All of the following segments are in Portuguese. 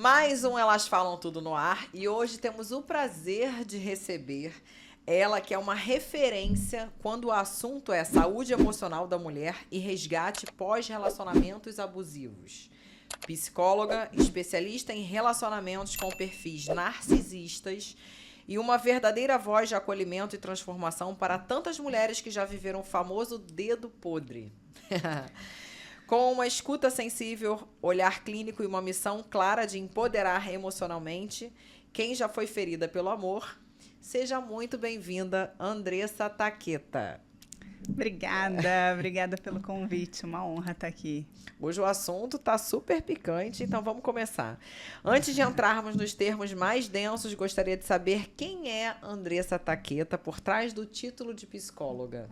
Mais um Elas Falam Tudo no Ar e hoje temos o prazer de receber ela, que é uma referência quando o assunto é saúde emocional da mulher e resgate pós-relacionamentos abusivos. Psicóloga, especialista em relacionamentos com perfis narcisistas e uma verdadeira voz de acolhimento e transformação para tantas mulheres que já viveram o famoso dedo podre. Com uma escuta sensível, olhar clínico e uma missão clara de empoderar emocionalmente quem já foi ferida pelo amor, seja muito bem-vinda, Andressa Taqueta. Obrigada pelo convite, uma honra estar aqui. Hoje o assunto está super picante, então vamos começar. Antes de entrarmos nos termos mais densos, gostaria de saber quem é Andressa Taqueta por trás do título de psicóloga.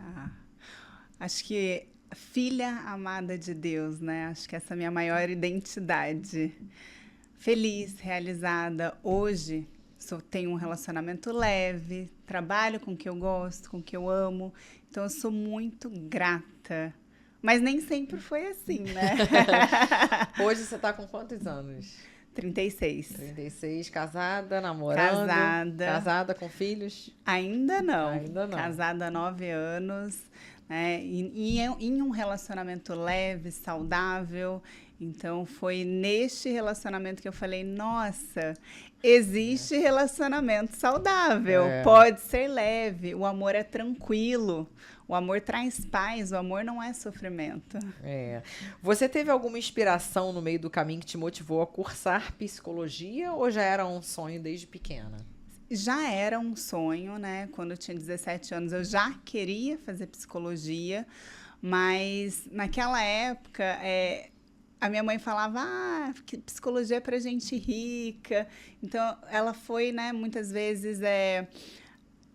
Acho que filha amada de Deus, né? Acho que essa é a minha maior identidade. Feliz, realizada. Hoje, tenho um relacionamento leve, trabalho com o que eu gosto, com o que eu amo. Então, eu sou muito grata. Mas nem sempre foi assim, né? Hoje você está com quantos anos? 36. 36, casada, namorando? Casada com filhos? Ainda não. Ainda não. Casada há 9 anos. Em um relacionamento leve, saudável. Então, foi neste relacionamento que eu falei, nossa, existe relacionamento saudável, pode ser leve, o amor é tranquilo, o amor traz paz, o amor não é sofrimento. Você teve alguma inspiração no meio do caminho que te motivou a cursar psicologia ou já era um sonho desde pequena? Já era um sonho, né? Quando eu tinha 17 anos, eu já queria fazer psicologia, mas naquela época, a minha mãe falava, que psicologia é pra gente rica. Então, ela foi, né, muitas vezes,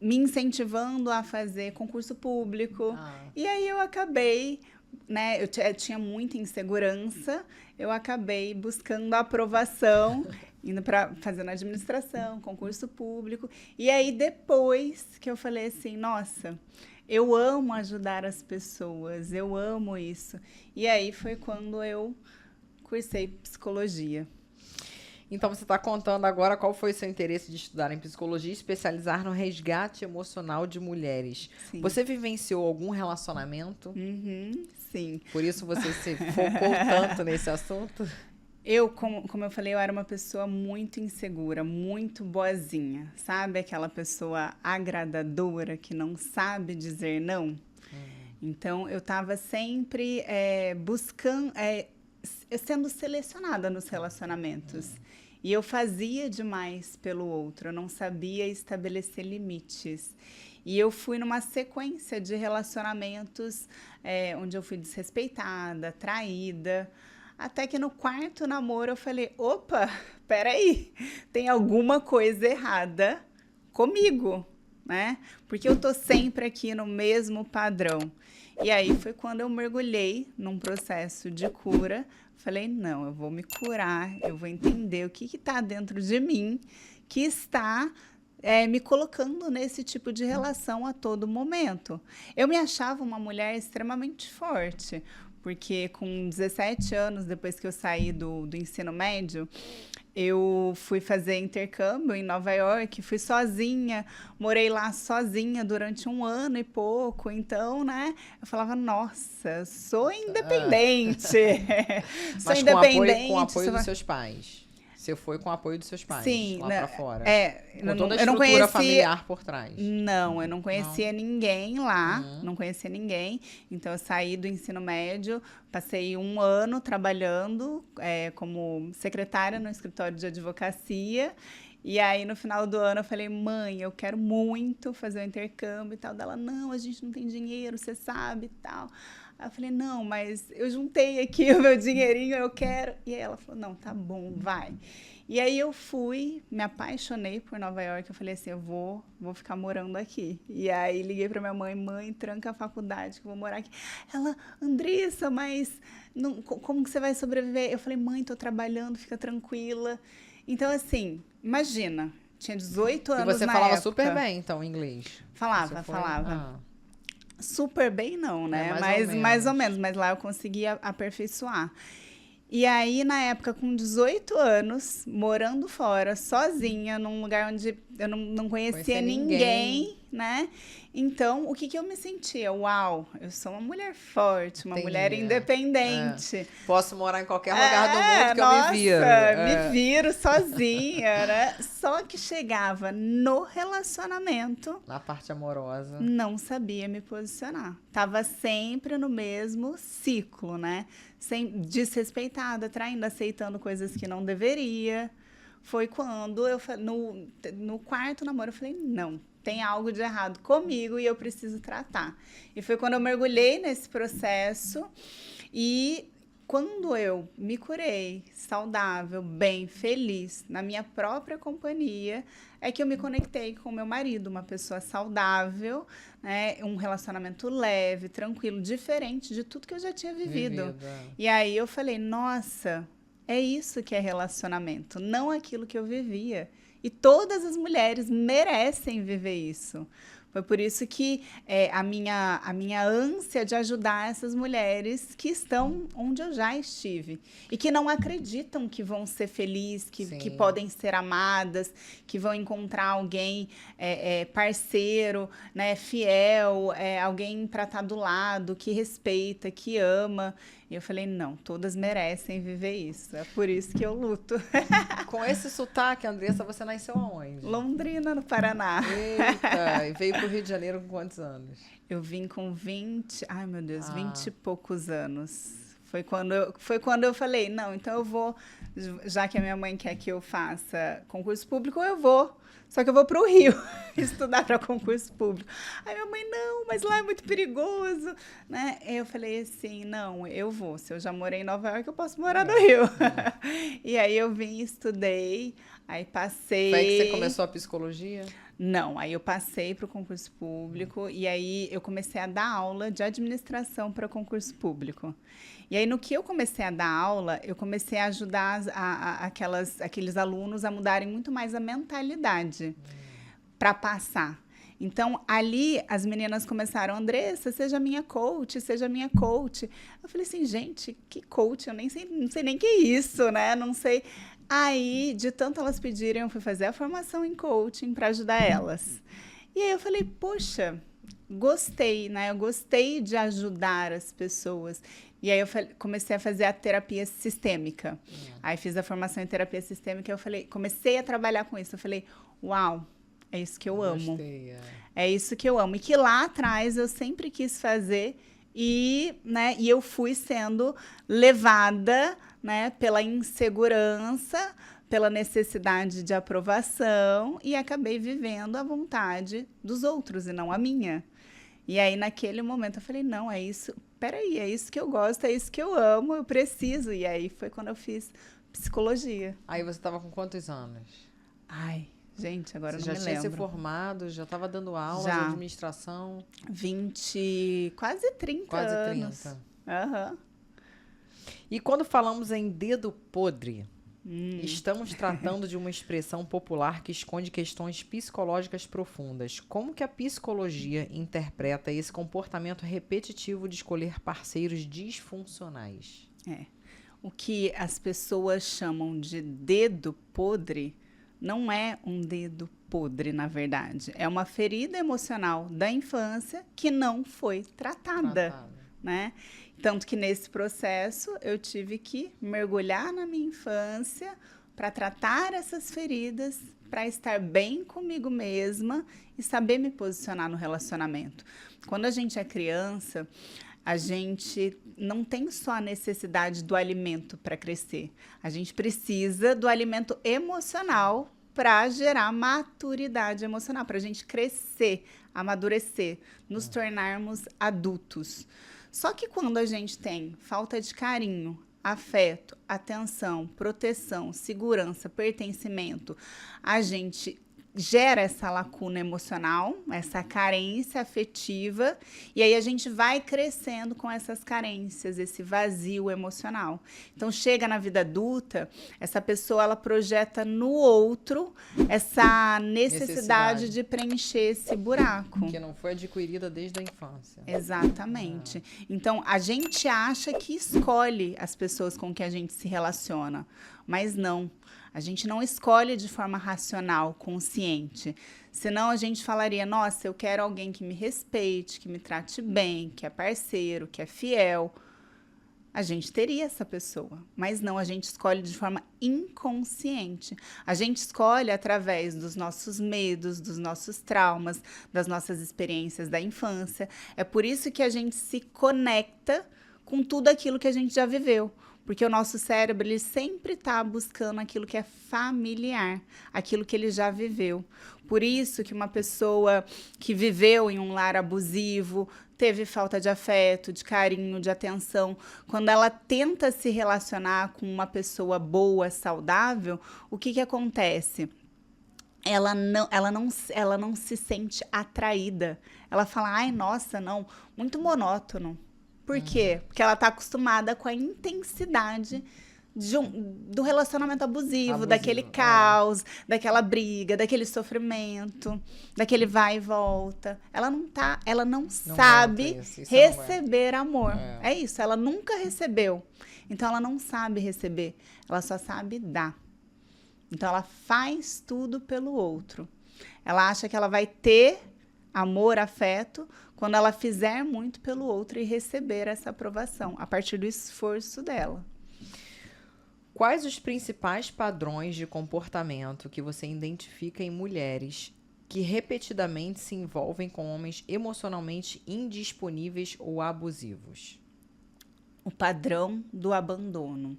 me incentivando a fazer concurso público. E aí eu acabei, né, eu tinha muita insegurança, eu acabei buscando a aprovação, indo para fazendo administração, concurso público. E aí depois que eu falei assim, nossa, eu amo ajudar as pessoas, eu amo isso. E aí foi quando eu cursei psicologia. Então você está contando agora qual foi o seu interesse de estudar em psicologia e especializar no resgate emocional de mulheres. Sim. Você vivenciou algum relacionamento? Sim. Por isso você se focou tanto nesse assunto? Eu, como eu falei, eu era uma pessoa muito insegura, muito boazinha. Sabe aquela pessoa agradadora que não sabe dizer não? Então, eu estava sempre buscando, sendo selecionada nos relacionamentos. E eu fazia demais pelo outro, eu não sabia estabelecer limites. E eu fui numa sequência de relacionamentos onde eu fui desrespeitada, traída. Até que no quarto namoro eu falei, opa, peraí, tem alguma coisa errada comigo, né? Porque eu tô sempre aqui no mesmo padrão. E aí foi quando eu mergulhei num processo de cura. Falei, não, eu vou me curar, eu vou entender o que está dentro de mim que está me colocando nesse tipo de relação a todo momento. Eu me achava uma mulher extremamente forte, porque com 17 anos, depois que eu saí do ensino médio, eu fui fazer intercâmbio em Nova York, fui sozinha, morei lá sozinha durante 1 ano e pouco. Então, né, eu falava, nossa, sou independente. Sou Mas independente. Com apoio dos seus pais. Você foi com o apoio dos seus pais. Sim, lá pra fora. Com toda a estrutura familiar por trás. Não, eu não conhecia ninguém lá, não conhecia ninguém. Então, eu saí do ensino médio, passei 1 ano trabalhando como secretária no escritório de advocacia. E aí, no final do ano, eu falei, mãe, eu quero muito fazer o intercâmbio e tal. Dela, não, a gente não tem dinheiro, você sabe e tal. Aí eu falei, não, mas eu juntei aqui o meu dinheirinho, eu quero. E aí ela falou, não, tá bom, vai. E aí eu fui, me apaixonei por Nova York, eu falei assim, eu vou ficar morando aqui. E aí liguei pra minha mãe, mãe, tranca a faculdade que eu vou morar aqui. Ela, Andressa, mas como que você vai sobreviver? Eu falei, mãe, tô trabalhando, fica tranquila. Então, assim, imagina, tinha 18 anos na época. E você falava super bem, então, inglês? Falava. Super bem não, né? Mais ou menos. Mas lá eu consegui aperfeiçoar. E aí, na época, com 18 anos, morando fora, sozinha, num lugar onde eu não conhecia ninguém, né? Então, o que eu me sentia? Uau, eu sou uma mulher forte, uma mulher independente. Posso morar em qualquer lugar do mundo que nossa, eu me viro. Me viro sozinha, né? Só que chegava no relacionamento... Na parte amorosa. Não sabia me posicionar. Tava sempre no mesmo ciclo, né? Desrespeitada, traindo, aceitando coisas que não deveria. Foi quando eu, no quarto namoro, eu falei, não, tem algo de errado comigo e eu preciso tratar. E foi quando eu mergulhei nesse processo e quando eu me curei, saudável, bem, feliz, na minha própria companhia, é que eu me conectei com meu marido, uma pessoa saudável, né, um relacionamento leve, tranquilo, diferente de tudo que eu já tinha vivido. E aí eu falei, nossa, é isso que é relacionamento, não aquilo que eu vivia. E todas as mulheres merecem viver isso. Foi por isso que a minha ânsia de ajudar essas mulheres que estão onde eu já estive. E que não acreditam que vão ser felizes, que podem ser amadas, que vão encontrar alguém parceiro, né, fiel, alguém para estar do lado, que respeita, que ama. E eu falei, não, todas merecem viver isso. É por isso que eu luto. Com esse sotaque, Andressa, você nasceu aonde? Londrina, no Paraná. Eita, e veio pro Rio de Janeiro com quantos anos? Eu vim com 20 e poucos anos. Foi quando eu falei, não, então eu vou, já que a minha mãe quer que eu faça concurso público, eu vou. Só que eu vou para o Rio estudar para concurso público. Aí minha mãe, não, mas lá é muito perigoso, né? Eu falei assim, não, eu vou. Se eu já morei em Nova York, eu posso morar no Rio. E aí eu vim, estudei, aí passei... Foi aí que você começou a psicologia? Não, aí eu passei para o concurso público e aí eu comecei a dar aula de administração para concurso público. E aí, no que eu comecei a dar aula, eu comecei a ajudar aqueles alunos a mudarem muito mais a mentalidade para passar. Então, ali, as meninas começaram, Andressa, seja minha coach, seja minha coach. Eu falei assim, gente, que coach? Eu não sei nem que é isso, né? Não sei... Aí, de tanto elas pedirem, eu fui fazer a formação em coaching para ajudar elas. E aí eu falei, poxa, gostei, né? Eu gostei de ajudar as pessoas. E aí eu comecei a fazer a terapia sistêmica. Aí fiz a formação em terapia sistêmica e eu falei, comecei a trabalhar com isso. Eu falei, uau, é isso que eu amo. Gostei, é isso que eu amo. E que lá atrás eu sempre quis fazer e eu fui sendo levada, né, pela insegurança, pela necessidade de aprovação e acabei vivendo a vontade dos outros e não a minha. E aí, naquele momento, eu falei, não, é isso, peraí, é isso que eu gosto, é isso que eu amo, eu preciso. E aí, foi quando eu fiz psicologia. Aí, você estava com quantos anos? Ai, gente, agora eu não me lembro. Você já tinha se formado, já estava dando aula de administração? 20, quase 30 quase anos. 30. Aham. E quando falamos em dedo podre, estamos tratando de uma expressão popular que esconde questões psicológicas profundas. Como que a psicologia interpreta esse comportamento repetitivo de escolher parceiros disfuncionais? O que as pessoas chamam de dedo podre não é um dedo podre, na verdade. É uma ferida emocional da infância que não foi tratada. Né? Tanto que nesse processo eu tive que mergulhar na minha infância para tratar essas feridas, para estar bem comigo mesma e saber me posicionar no relacionamento. Quando a gente é criança, a gente não tem só a necessidade do alimento para crescer. A gente precisa do alimento emocional para gerar maturidade emocional, para a gente crescer, amadurecer, nos tornarmos adultos. Só que quando a gente tem falta de carinho, afeto, atenção, proteção, segurança, pertencimento, a gente gera essa lacuna emocional, essa carência afetiva, e aí a gente vai crescendo com essas carências, esse vazio emocional. Então, chega na vida adulta, essa pessoa, ela projeta no outro essa necessidade de preencher esse buraco. Que não foi adquirida desde a infância. Exatamente. Então, a gente acha que escolhe as pessoas com que a gente se relaciona, mas não. A gente não escolhe de forma racional, consciente. Senão a gente falaria, nossa, eu quero alguém que me respeite, que me trate bem, que é parceiro, que é fiel. A gente teria essa pessoa, mas não, a gente escolhe de forma inconsciente. A gente escolhe através dos nossos medos, dos nossos traumas, das nossas experiências da infância. É por isso que a gente se conecta com tudo aquilo que a gente já viveu. Porque o nosso cérebro, ele sempre está buscando aquilo que é familiar, aquilo que ele já viveu. Por isso que uma pessoa que viveu em um lar abusivo, teve falta de afeto, de carinho, de atenção, quando ela tenta se relacionar com uma pessoa boa, saudável, o que acontece? Ela não se sente atraída. Ela fala, ai, nossa, não, muito monótono. Por quê? Porque ela está acostumada com a intensidade do relacionamento abusivo, daquele caos, daquela briga, daquele sofrimento, daquele vai e volta. Ela não sabe receber amor. É isso, ela nunca recebeu. Então, ela não sabe receber, ela só sabe dar. Então, ela faz tudo pelo outro. Ela acha que ela vai ter amor, afeto, quando ela fizer muito pelo outro e receber essa aprovação, a partir do esforço dela. Quais os principais padrões de comportamento que você identifica em mulheres que repetidamente se envolvem com homens emocionalmente indisponíveis ou abusivos? O padrão do abandono.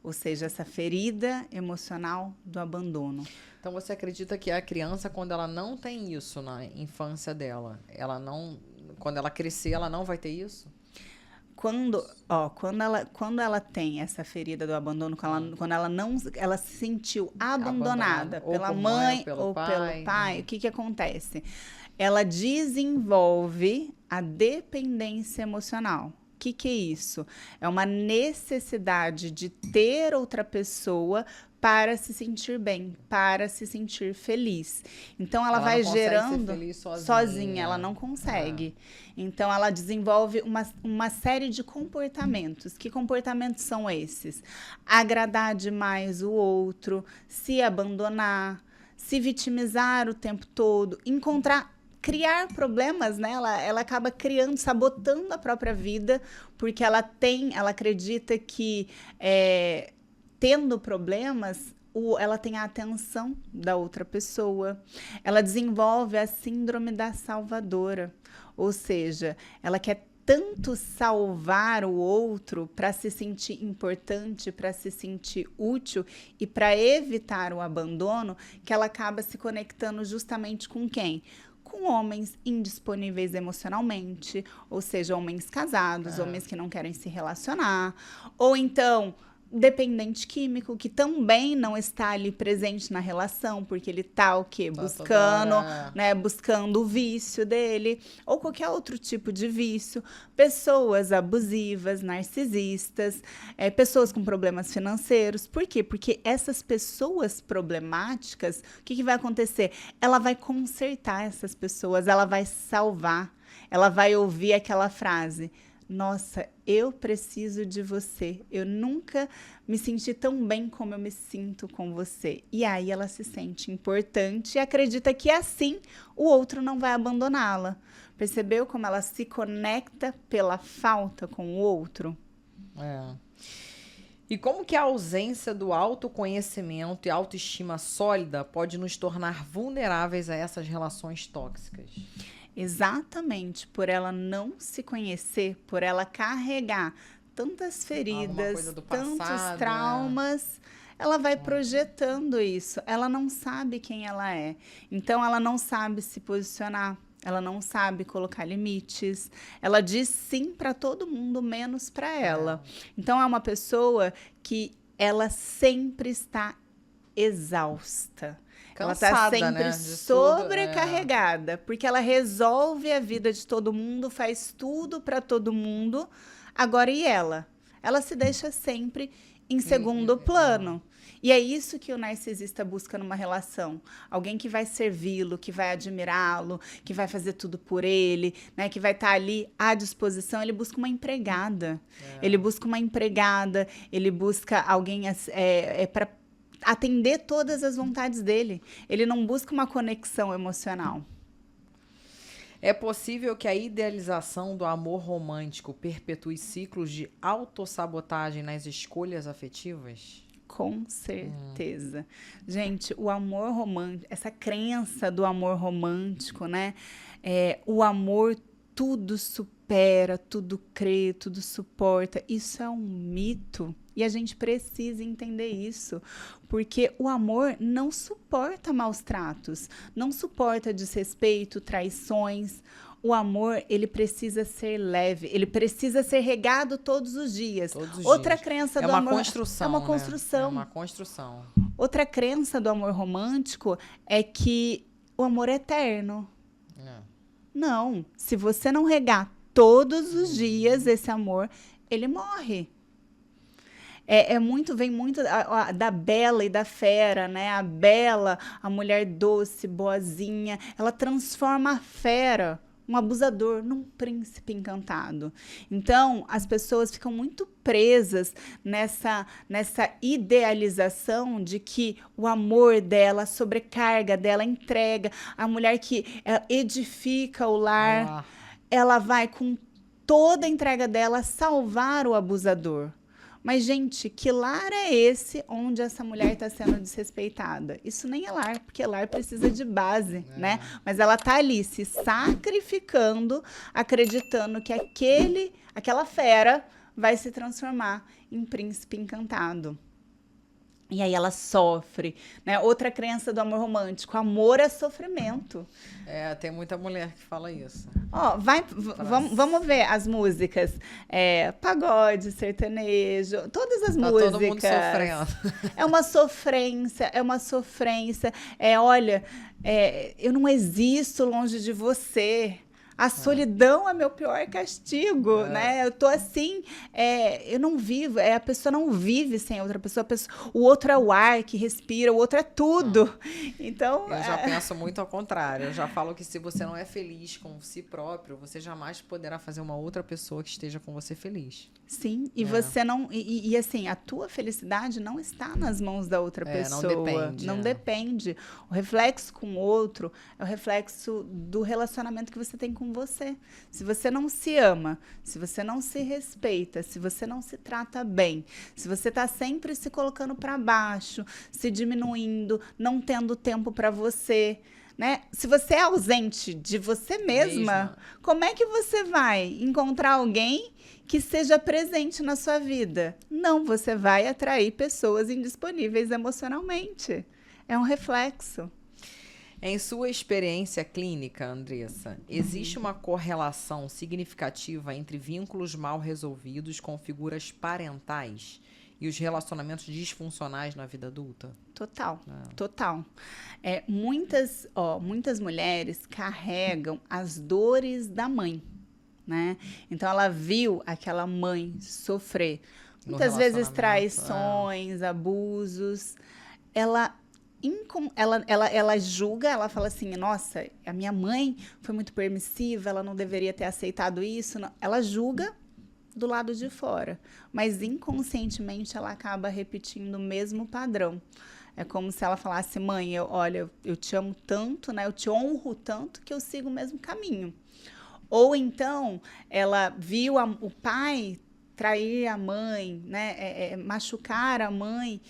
Ou seja, essa ferida emocional do abandono. Então, você acredita que a criança, quando ela não tem isso na infância dela, quando ela crescer, ela não vai ter isso? Quando ela tem essa ferida do abandono, quando ela se sentiu abandonada pela mãe ou pelo pai, o que acontece? Ela desenvolve a dependência emocional. O que é isso? É uma necessidade de ter outra pessoa para se sentir bem, para se sentir feliz. Então, ela vai gerando ser feliz sozinha, ela não consegue. Então, ela desenvolve uma série de comportamentos. Que comportamentos são esses? Agradar demais o outro, se abandonar, se vitimizar o tempo todo, criar problemas, né? Ela acaba criando, sabotando a própria vida, porque ela acredita que tendo problemas, ela tem a atenção da outra pessoa. Ela desenvolve a síndrome da salvadora, ou seja, ela quer tanto salvar o outro para se sentir importante, para se sentir útil e para evitar o abandono, que ela acaba se conectando justamente com quem? Com homens indisponíveis emocionalmente, ou seja, homens casados, homens que não querem se relacionar, ou então dependente químico, que também não está ali presente na relação, porque ele está o quê? Buscando o vício dele, ou qualquer outro tipo de vício. Pessoas abusivas, narcisistas, pessoas com problemas financeiros. Por quê? Porque essas pessoas problemáticas, o que vai acontecer? Ela vai consertar essas pessoas, ela vai salvar, ela vai ouvir aquela frase: nossa, eu preciso de você. Eu nunca me senti tão bem como eu me sinto com você. E aí ela se sente importante e acredita que assim o outro não vai abandoná-la. Percebeu como ela se conecta pela falta com o outro? E como que a ausência do autoconhecimento e autoestima sólida pode nos tornar vulneráveis a essas relações tóxicas? Exatamente, por ela não se conhecer, por ela carregar tantas feridas, tantos traumas, ela vai projetando isso. Ela não sabe quem ela é. Então, ela não sabe se posicionar. Ela não sabe colocar limites. Ela diz sim para todo mundo, menos para ela. Então, é uma pessoa que ela sempre está exausta. Ela tá Cansada, sempre né, de tudo, sobrecarregada, porque ela resolve a vida de todo mundo, faz tudo para todo mundo. Agora, e ela? Ela se deixa sempre em segundo plano. E é isso que o narcisista busca numa relação. Alguém que vai servi-lo, que vai admirá-lo, que vai fazer tudo por ele, né? Que vai estar ali à disposição. Ele busca uma empregada. Ele busca uma empregada, ele busca alguém para atender todas as vontades dele. Ele não busca uma conexão emocional. É possível que a idealização do amor romântico perpetue ciclos de autossabotagem nas escolhas afetivas? Com certeza. Gente, o amor romântico, essa crença do amor romântico, né? O amor tudo supera, tudo crê, tudo suporta. Isso é um mito. E a gente precisa entender isso, porque o amor não suporta maus tratos, não suporta desrespeito, traições. O amor, ele precisa ser leve, ele precisa ser regado todos os dias. Outra crença do amor... Construção, é uma né? construção. É uma construção. Outra crença do amor romântico é que o amor é eterno. Não, se você não regar todos os dias esse amor, ele morre. Vem muito da Bela e da Fera, né? A Bela, a mulher doce, boazinha, ela transforma a Fera, um abusador, num príncipe encantado. Então, as pessoas ficam muito presas nessa idealização de que o amor dela, a sobrecarga dela, a entrega, a mulher que edifica o lar, ela vai com toda a entrega dela salvar o abusador. Mas, gente, que lar é esse onde essa mulher está sendo desrespeitada? Isso nem é lar, porque lar precisa de base, né? Mas ela está ali se sacrificando, acreditando que aquela fera vai se transformar em príncipe encantado. E aí ela sofre, né? Outra crença do amor romântico, amor é sofrimento. Tem muita mulher que fala isso. Vamos ver as músicas. Pagode, sertanejo, todas as músicas. Todo mundo sofrendo. É uma sofrência. Olha, eu não existo longe de você. A solidão é meu pior castigo, né? Eu tô assim, eu não vivo, a pessoa não vive sem a outra pessoa, o outro é o ar que respira, o outro é tudo. Então, eu já penso muito ao contrário. Eu já falo que se você não é feliz com si próprio, você jamais poderá fazer uma outra pessoa que esteja com você feliz. Sim, e você não... E assim, a tua felicidade não está nas mãos da outra pessoa. Não depende. O reflexo com o outro é o reflexo do relacionamento que você tem com você. Se você não se ama, se você não se respeita, se você não se trata bem, se você está sempre se colocando para baixo, se diminuindo, não tendo tempo para você... né? Se você é ausente de você mesma, como é que você vai encontrar alguém que seja presente na sua vida? Não, você vai atrair pessoas indisponíveis emocionalmente. É um reflexo. Em sua experiência clínica, Andressa, existe uma correlação significativa entre vínculos mal resolvidos com figuras parentais e os relacionamentos disfuncionais na vida adulta? Total. Muitas mulheres carregam as dores da mãe, né? Então, ela viu aquela mãe sofrer. Muitas vezes traições, abusos. Ela julga, ela fala assim, nossa, a minha mãe foi muito permissiva, ela não deveria ter aceitado isso. Não. Ela julga do lado de fora, mas inconscientemente ela acaba repetindo o mesmo padrão. É como se ela falasse, mãe, eu te amo tanto, né? Eu te honro tanto que eu sigo o mesmo caminho. Ou então, ela viu o pai trair a mãe, né? Machucar a mãe,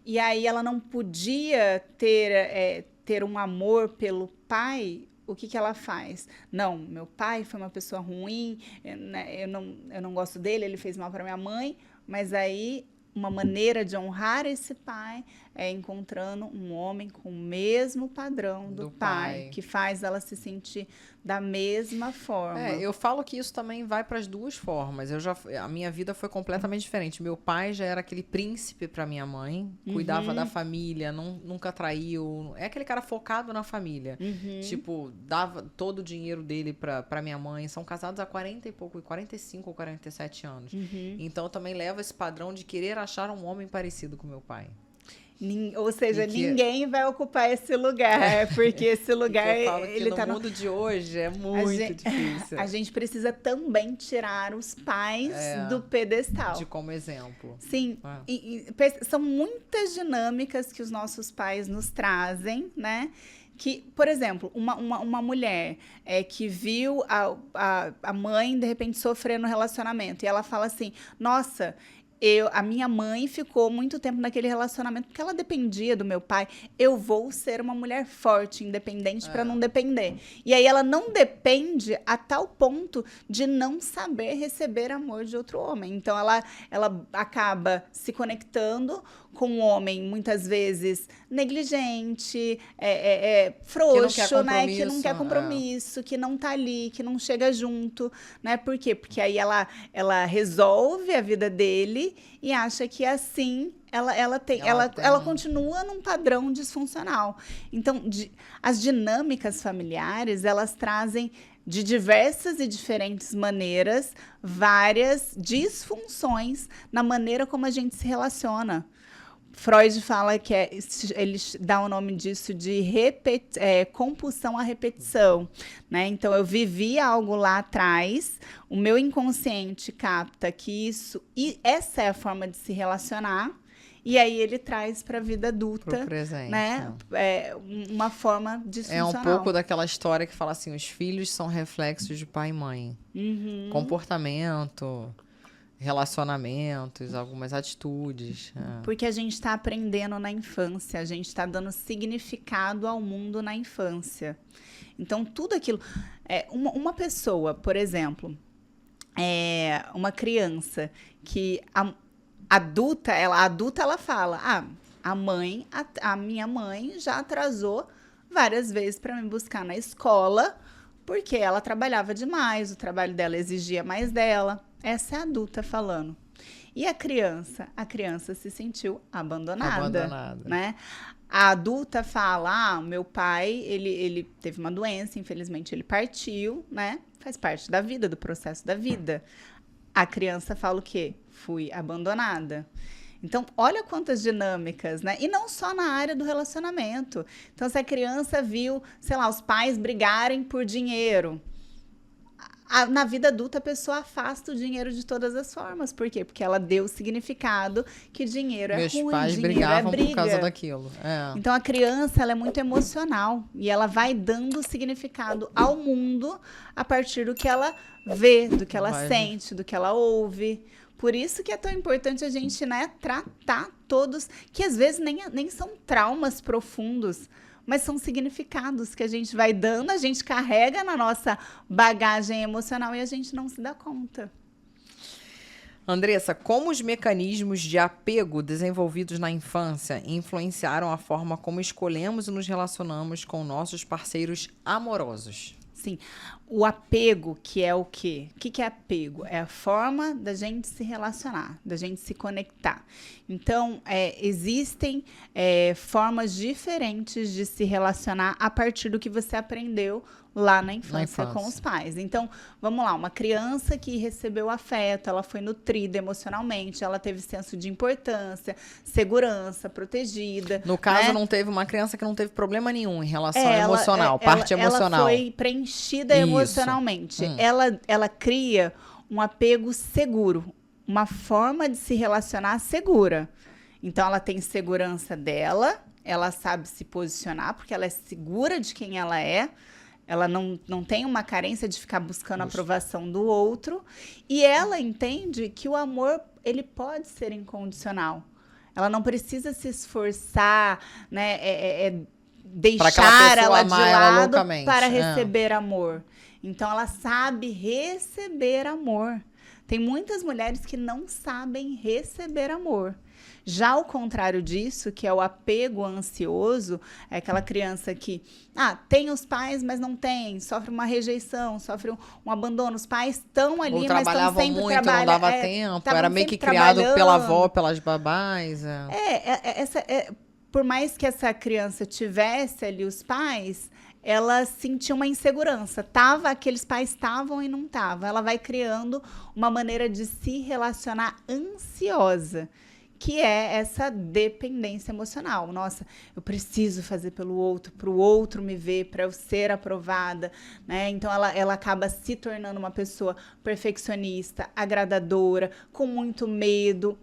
e aí ela não podia ter um amor pelo pai. O que ela faz? Não, meu pai foi uma pessoa ruim, né? Eu não gosto dele, ele fez mal para minha mãe, mas aí uma maneira de honrar esse pai é encontrando um homem com o mesmo padrão do pai, que faz ela se sentir da mesma forma. Eu falo que isso também vai para as duas formas. A minha vida foi completamente diferente. Meu pai já era aquele príncipe para minha mãe, cuidava da família, nunca traiu. É aquele cara focado na família. Tipo, dava todo o dinheiro dele para minha mãe. São casados há 45 ou 47 anos. Então eu também levo esse padrão de querer achar um homem parecido com meu pai. Ou seja, ninguém vai ocupar esse lugar, porque esse lugar eu falo que ele no tá mundo de hoje é muito difícil. A gente precisa também tirar os pais do pedestal. De como exemplo. Sim, são muitas dinâmicas que os nossos pais nos trazem, né? Que, por exemplo, uma mulher que viu a mãe, de repente, sofrer no relacionamento, e ela fala assim, nossa, a minha mãe ficou muito tempo naquele relacionamento porque ela dependia do meu pai. Eu vou ser uma mulher forte, independente, para não depender. E aí ela não depende a tal ponto de não saber receber amor de outro homem. Então ela acaba se conectando com um homem, muitas vezes, negligente, frouxo, né? Que não quer compromisso, que não tá ali, que não chega junto, né? Por quê? Porque aí ela resolve a vida dele e acha que assim ela continua num padrão disfuncional. Então, as dinâmicas familiares, elas trazem de diversas e diferentes maneiras várias disfunções na maneira como a gente se relaciona. Freud fala que ele dá o nome disso de compulsão à repetição, né? Então, eu vivi algo lá atrás, o meu inconsciente capta que e essa é a forma de se relacionar, e aí ele traz para a vida adulta, pro presente, né? Uma forma disfuncional. É um pouco daquela história que fala assim, os filhos são reflexos de pai e mãe. Comportamento, relacionamentos, algumas atitudes. Porque a gente está aprendendo na infância, a gente está dando significado ao mundo na infância. Então, tudo aquilo... uma pessoa, por exemplo, uma criança que... adulta, ela fala, a minha mãe já atrasou várias vezes para me buscar na escola, porque ela trabalhava demais, o trabalho dela exigia mais dela. Essa é a adulta falando. E a criança? A criança se sentiu abandonada. Né? A adulta fala, meu pai, ele teve uma doença, infelizmente ele partiu, né? Faz parte da vida, do processo da vida. A criança fala o quê? Fui abandonada. Então, olha quantas dinâmicas, né? E não só na área do relacionamento. Então, se a criança viu, sei lá, os pais brigarem por dinheiro, na vida adulta, a pessoa afasta o dinheiro de todas as formas. Por quê? Porque ela deu o significado que dinheiro é ruim, meus pais dinheiro brigavam é briga. por causa daquilo. Então, a criança, ela é muito emocional. E ela vai dando significado ao mundo a partir do que ela vê, do que ela sente, do que ela ouve. Por isso que é tão importante a gente, né, tratar todos, que às vezes nem são traumas profundos, mas são significados que a gente vai dando, a gente carrega na nossa bagagem emocional e a gente não se dá conta. Andressa, como os mecanismos de apego desenvolvidos na infância influenciaram a forma como escolhemos e nos relacionamos com nossos parceiros amorosos? Sim, o apego, que é o quê? O que é apego? É a forma da gente se relacionar, da gente se conectar. Então, existem formas diferentes de se relacionar a partir do que você aprendeu lá na infância com os pais. Então, vamos lá, uma criança que recebeu afeto, ela foi nutrida emocionalmente, ela teve senso de importância, segurança, protegida. No caso, não teve uma criança que não teve problema nenhum em relação emocional, parte emocional. Ela foi preenchida emocionalmente. Ela cria um apego seguro, uma forma de se relacionar segura. Então, ela tem segurança dela, ela sabe se posicionar, porque ela é segura de quem ela é. Ela não tem uma carência de ficar buscando a aprovação do outro. E ela entende que o amor, ele pode ser incondicional. Ela não precisa se esforçar, né? Deixar ela de lado para receber amor. Então, ela sabe receber amor. Tem muitas mulheres que não sabem receber amor. Já o contrário disso, que é o apego ansioso, é aquela criança que tem os pais, mas não tem, sofre uma rejeição, sofre um abandono. Os pais estão ali, mas estão sempre muito, não dava tempo, era meio que criado pela avó, pelas babás. Por mais que essa criança tivesse ali os pais, ela sentia uma insegurança. Aqueles pais estavam e não estavam. Ela vai criando uma maneira de se relacionar ansiosa, que é essa dependência emocional. Nossa, eu preciso fazer pelo outro, para o outro me ver, para eu ser aprovada, né? Então, ela acaba se tornando uma pessoa perfeccionista, agradadora, com muito medo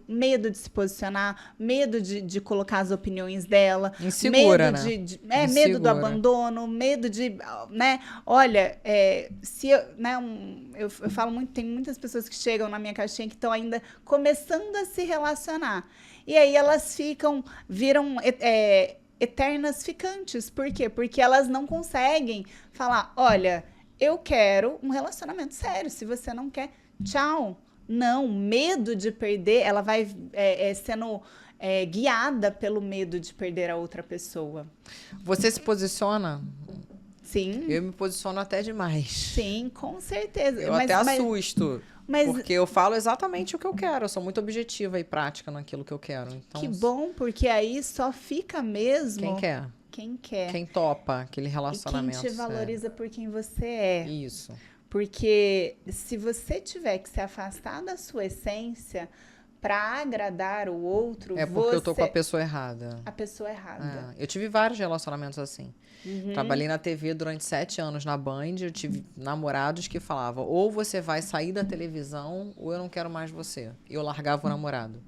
de se posicionar, medo de colocar as opiniões dela. Insegura, medo medo do abandono, medo de, né? Olha, eu falo muito, tem muitas pessoas que chegam na minha caixinha que estão ainda começando a se relacionar. E aí elas viram eternas ficantes. Por quê? Porque elas não conseguem falar, olha, eu quero um relacionamento sério. Se você não quer, tchau. Não, medo de perder, ela vai sendo guiada pelo medo de perder a outra pessoa. Você se posiciona? Sim. Eu me posiciono até demais. Sim, com certeza. Eu até assusto. Porque eu falo exatamente o que eu quero. Eu sou muito objetiva e prática naquilo que eu quero. Então, que bom, porque aí só fica mesmo... Quem quer. Quem quer. Quem topa aquele relacionamento. E quem te valoriza por quem você é. Isso. Porque se você tiver que se afastar da sua essência para agradar o outro... É porque eu tô com a pessoa errada. A pessoa errada. Eu tive vários relacionamentos assim. Trabalhei na TV durante 7 anos na Band. Eu tive namorados que falavam, ou você vai sair da televisão ou eu não quero mais você. E eu largava o namorado.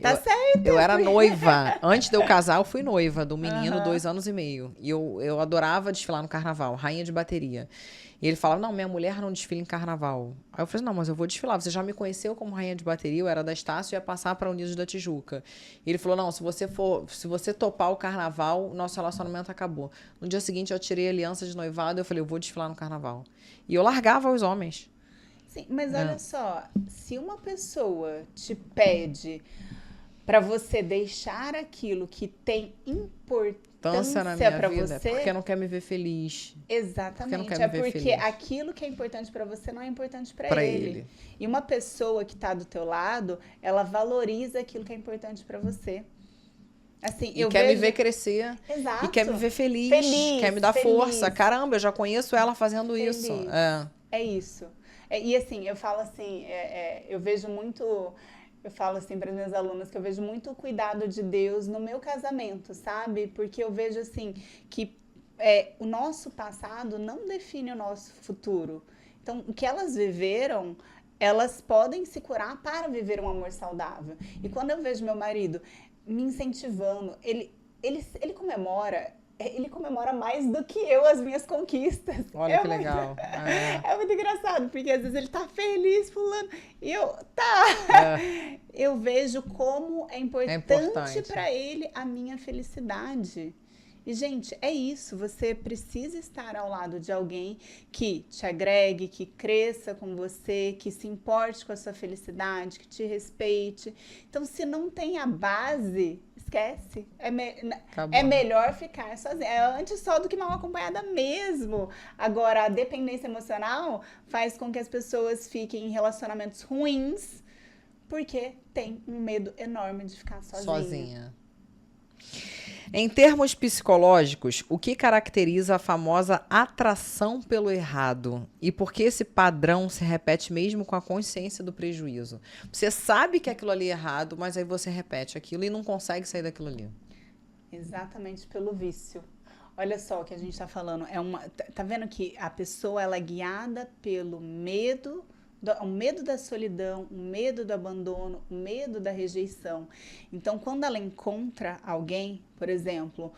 Tá certo. Eu era noiva. Antes de eu casar, eu fui noiva do menino, 2 anos e meio. E eu adorava desfilar no carnaval, rainha de bateria. E ele falava, não, minha mulher não desfila em carnaval. Aí eu falei, não, mas eu vou desfilar. Você já me conheceu como rainha de bateria, eu era da Estácio e ia passar para Unidos da Tijuca. E ele falou, não, se você topar o carnaval, nosso relacionamento acabou. No dia seguinte, eu tirei a aliança de noivado e eu falei, eu vou desfilar no carnaval. E eu largava os homens. Sim, mas olha só, se uma pessoa te pede para você deixar aquilo que tem importância na minha para vida, você, porque não quer me ver feliz. Exatamente, porque não quer me ver porque feliz. aquilo que é importante para você não é importante para ele. E uma pessoa que tá do teu lado, ela valoriza aquilo que é importante para você. Assim, e quer me ver crescer. Exato. E quer me ver feliz quer me dar força. Caramba, eu já conheço ela fazendo isso. É isso. E assim, eu falo assim, eu vejo muito... Eu falo assim para as minhas alunas que eu vejo muito cuidado de Deus no meu casamento, sabe? Porque eu vejo assim que o nosso passado não define o nosso futuro. Então, o que elas viveram, elas podem se curar para viver um amor saudável. E quando eu vejo meu marido me incentivando, ele comemora mais do que eu as minhas conquistas. Olha que legal. É muito engraçado, porque às vezes ele tá feliz, fulano, e eu, eu vejo como é importante para ele a minha felicidade. E, gente, é isso, você precisa estar ao lado de alguém que te agregue, que cresça com você, que se importe com a sua felicidade, que te respeite. Então, se não tem a base, esquece. É melhor ficar sozinha. É antes só do que mal acompanhada mesmo. Agora, a dependência emocional faz com que as pessoas fiquem em relacionamentos ruins porque tem um medo enorme de ficar sozinha. Em termos psicológicos, o que caracteriza a famosa atração pelo errado? E por que esse padrão se repete mesmo com a consciência do prejuízo? Você sabe que aquilo ali é errado, mas aí você repete aquilo e não consegue sair daquilo ali. Exatamente pelo vício. Olha só o que a gente está falando. Tá vendo que a pessoa ela é guiada pelo medo, o medo da solidão, o medo do abandono, o medo da rejeição. Então, quando ela encontra alguém, por exemplo,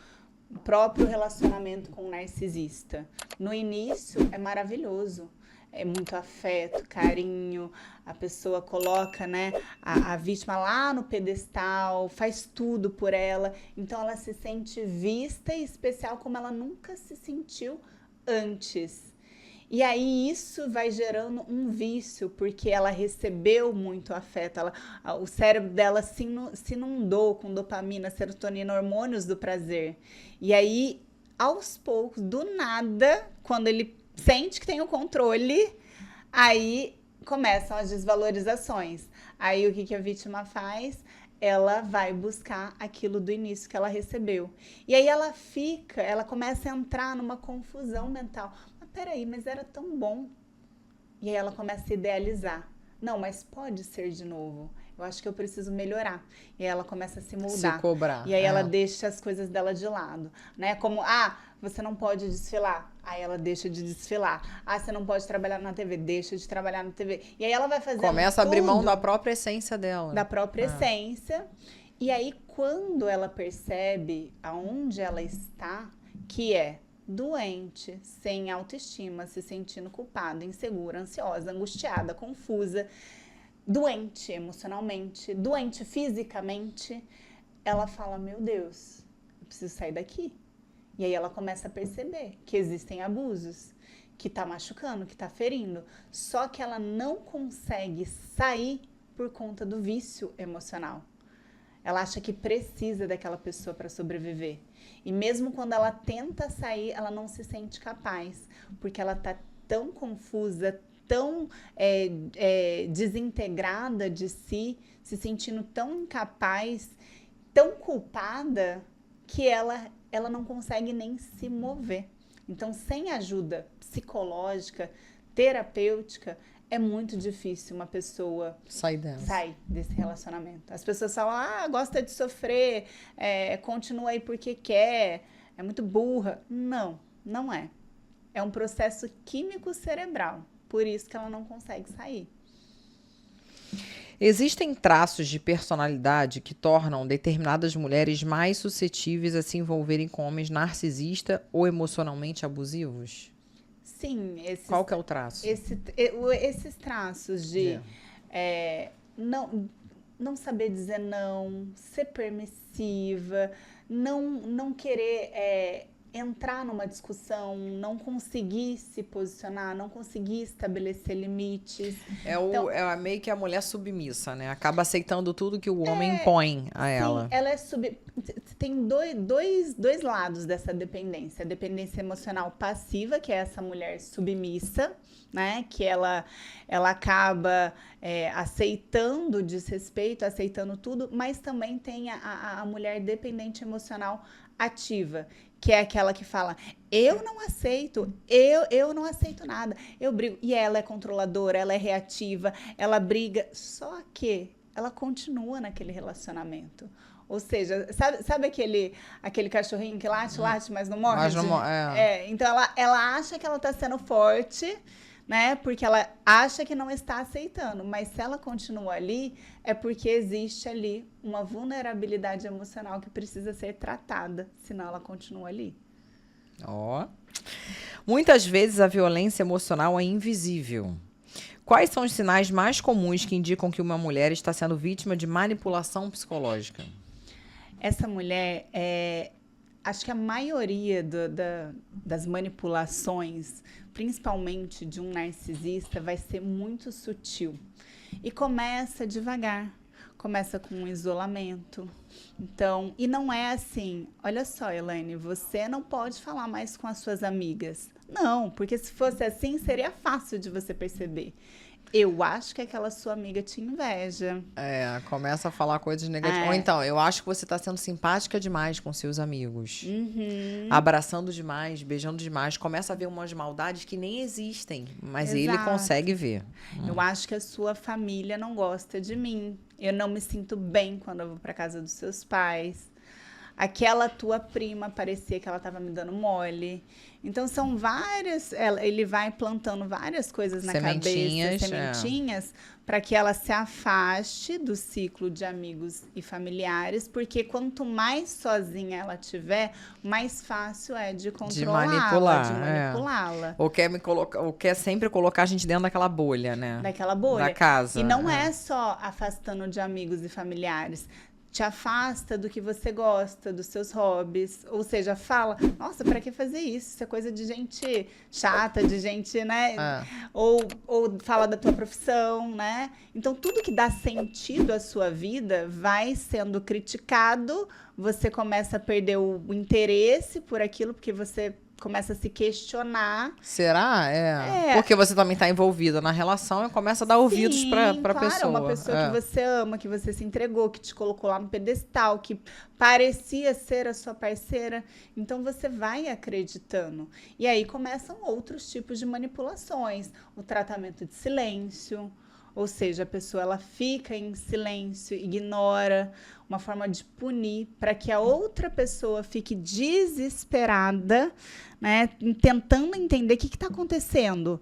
o próprio relacionamento com um narcisista, no início é maravilhoso. É muito afeto, carinho, a pessoa coloca, né, a vítima lá no pedestal, faz tudo por ela. Então, ela se sente vista e especial como ela nunca se sentiu antes. E aí isso vai gerando um vício, porque ela recebeu muito afeto, o cérebro dela se inundou com dopamina, serotonina, hormônios do prazer. E aí, aos poucos, do nada, quando ele sente que tem o controle, aí começam as desvalorizações. Aí o que a vítima faz? Ela vai buscar aquilo do início que ela recebeu. E aí ela começa a entrar numa confusão mental. Mas peraí, mas era tão bom. E aí ela começa a idealizar. Não, mas pode ser de novo. Eu acho que eu preciso melhorar. E aí ela começa a se moldar. Se cobrar. E aí ela deixa as coisas dela de lado, né? Como, você não pode desfilar. Aí ela deixa de desfilar. Você não pode trabalhar na TV. Deixa de trabalhar na TV. E aí ela vai fazendo Começa a abrir mão da própria essência dela. Da própria essência. E aí, quando ela percebe aonde ela está, que é doente, sem autoestima, se sentindo culpada, insegura, ansiosa, angustiada, confusa, doente emocionalmente, doente fisicamente, ela fala, meu Deus, eu preciso sair daqui. E aí ela começa a perceber que existem abusos, que tá machucando, que tá ferindo, só que ela não consegue sair por conta do vício emocional. Ela acha que precisa daquela pessoa para sobreviver. E mesmo quando ela tenta sair, ela não se sente capaz, porque ela tá tão confusa, tão desintegrada de si, se sentindo tão incapaz, tão culpada, que ela não consegue nem se mover. Então, sem ajuda psicológica, terapêutica, é muito difícil uma pessoa sair desse relacionamento. As pessoas falam, gosta de sofrer, continua aí porque quer, é muito burra. Não, não é. É um processo químico cerebral, por isso que ela não consegue sair. Existem traços de personalidade que tornam determinadas mulheres mais suscetíveis a se envolverem com homens narcisistas ou emocionalmente abusivos? Sim. Qual que é o traço? Esses traços de não saber dizer não, ser permissiva, não querer entrar numa discussão, não conseguir se posicionar, não conseguir estabelecer limites. É meio que a mulher submissa, né? Acaba aceitando tudo que o homem impõe a ela. Sim, ela tem dois lados dessa dependência. A dependência emocional passiva, que é essa mulher submissa, né? Que ela acaba aceitando o desrespeito, aceitando tudo, mas também tem a mulher dependente emocional ativa, que é aquela que fala, eu não aceito, eu não aceito nada, eu brigo. E ela é controladora, ela é reativa, ela briga, só que ela continua naquele relacionamento. Ou seja, sabe aquele cachorrinho que late, mas não morde? Então ela acha que ela está sendo forte, né? Porque ela acha que não está aceitando, mas se ela continua ali, é porque existe ali uma vulnerabilidade emocional que precisa ser tratada, senão ela continua ali. Muitas vezes a violência emocional é invisível. Quais são os sinais mais comuns que indicam que uma mulher está sendo vítima de manipulação psicológica? Essa mulher, acho que a maioria das manipulações, principalmente de um narcisista, vai ser muito sutil. E começa devagar, começa com um isolamento. Então, e não é assim, olha só, Elaine, você não pode falar mais com as suas amigas. Não, porque se fosse assim, seria fácil de você perceber. Eu acho que aquela sua amiga te inveja. Começa a falar coisas negativas. Ou então, eu acho que você está sendo simpática demais com seus amigos. Abraçando demais, beijando demais. Começa a ver umas maldades que nem existem, mas ele consegue ver. Eu acho que a sua família não gosta de mim. Eu não me sinto bem quando eu vou para casa dos seus pais. Aquela tua prima parecia que ela estava me dando mole. Então, são várias... Ele vai plantando várias coisas na cabeça, sementinhas, para que ela se afaste do ciclo de amigos e familiares, porque quanto mais sozinha ela tiver, mais fácil é de controlá-la, de manipulá-la. Ou quer sempre colocar a gente dentro daquela bolha, né? Daquela bolha. Da casa. E não é só afastando de amigos e familiares. te afasta do que você gosta, dos seus hobbies. Ou seja, fala, nossa, pra que fazer isso? Isso é coisa de gente chata, de gente, né? Ou fala da tua profissão, né? Então, tudo que dá sentido à sua vida vai sendo criticado, você começa a perder o interesse por aquilo, porque você começa a se questionar. Será? Porque você também está envolvida na relação e começa a dar ouvidos para claro, pessoa. É uma pessoa que você ama, que você se entregou, que te colocou lá no pedestal, que parecia ser a sua parceira. Então você vai acreditando. E aí começam outros tipos de manipulações. O tratamento de silêncio. Ou seja, a pessoa ela fica em silêncio, ignora, uma forma de punir para que a outra pessoa fique desesperada, né, tentando entender o que está acontecendo.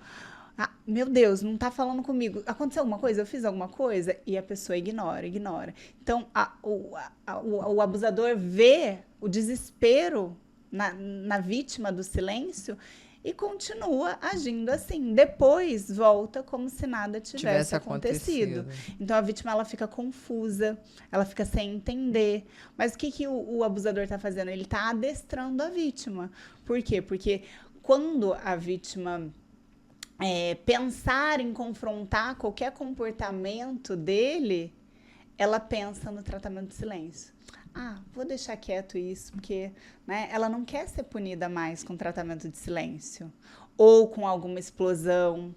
Ah, meu Deus, não está falando comigo. Aconteceu alguma coisa? Eu fiz alguma coisa? E a pessoa ignora. Então, o abusador vê o desespero na vítima do silêncio e continua agindo assim. Depois volta como se nada tivesse acontecido. Então a vítima ela fica confusa, ela fica sem entender. Mas o que o abusador está fazendo? Ele está adestrando a vítima. Por quê? Porque quando a vítima pensar em confrontar qualquer comportamento dele, ela pensa no tratamento de silêncio. Vou deixar quieto isso, porque, né, ela não quer ser punida mais com tratamento de silêncio, ou com alguma explosão,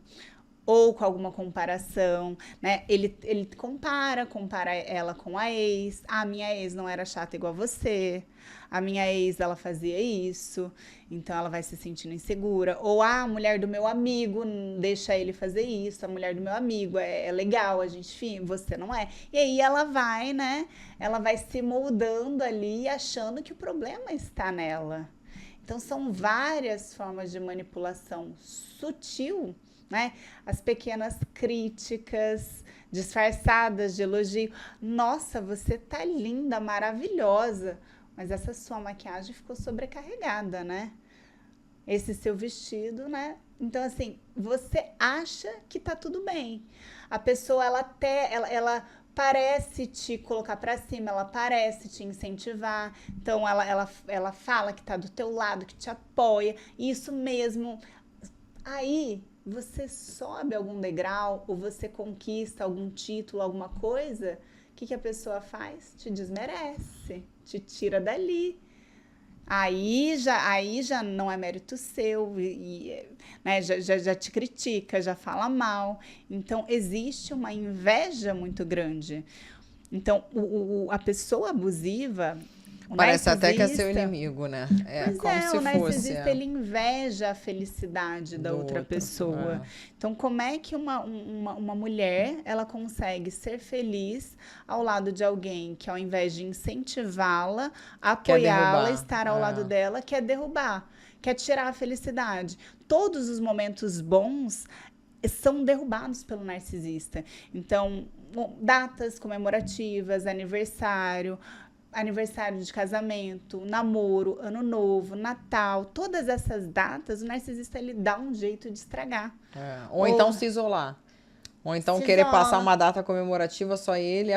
ou com alguma comparação, né? Ele compara ela com a ex. Minha ex não era chata igual você. A minha ex, ela fazia isso. Então, ela vai se sentindo insegura. Ou, a mulher do meu amigo, deixa ele fazer isso. A mulher do meu amigo é legal, a gente, você não é. E aí, ela vai, né? Ela vai se moldando ali, achando que o problema está nela. Então, são várias formas de manipulação sutil, né? As pequenas críticas disfarçadas de elogio. Nossa, você tá linda, maravilhosa. Mas essa sua maquiagem ficou sobrecarregada, né? Esse seu vestido, né? Então, assim, você acha que tá tudo bem. A pessoa, ela parece te colocar para cima, ela parece te incentivar. Então, ela fala que tá do teu lado, que te apoia. Isso mesmo. Aí, você sobe algum degrau ou você conquista algum título, alguma coisa, o que a pessoa faz? Te desmerece, te tira dali. Aí já não é mérito seu, né, já te critica, já fala mal. Então, existe uma inveja muito grande. Então, a pessoa abusiva... Parece até que é seu inimigo, né? Como se o narcisista, fosse. ele inveja a felicidade da outra pessoa. Então, como é que uma mulher, ela consegue ser feliz ao lado de alguém que, ao invés de incentivá-la, apoiá-la, estar ao lado dela, quer derrubar, quer tirar a felicidade? Todos os momentos bons são derrubados pelo narcisista. Então, datas comemorativas, aniversário de casamento, namoro, ano novo, Natal, todas essas datas, o narcisista ele dá um jeito de estragar. Ou então se isolar. Ou então querer passar uma data comemorativa só ele,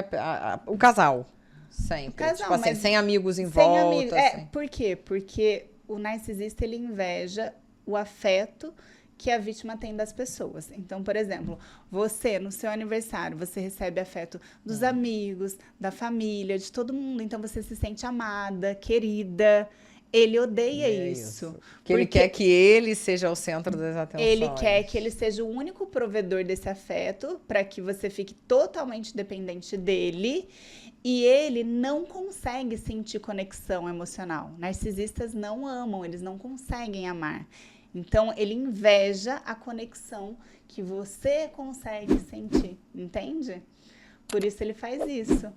o casal. Sempre. Tipo assim, sem amigos em volta. Amigos. Por quê? Porque o narcisista ele inveja o afeto que a vítima tem das pessoas. Então, por exemplo, você, no seu aniversário, você recebe afeto dos amigos, da família, de todo mundo. Então, você se sente amada, querida. Ele odeia isso. Que ele quer que ele seja o centro das atenções. Ele quer que ele seja o único provedor desse afeto, para que você fique totalmente dependente dele. E ele não consegue sentir conexão emocional. Narcisistas não amam, eles não conseguem amar. Então, ele inveja a conexão que você consegue sentir, entende? Por isso ele faz isso.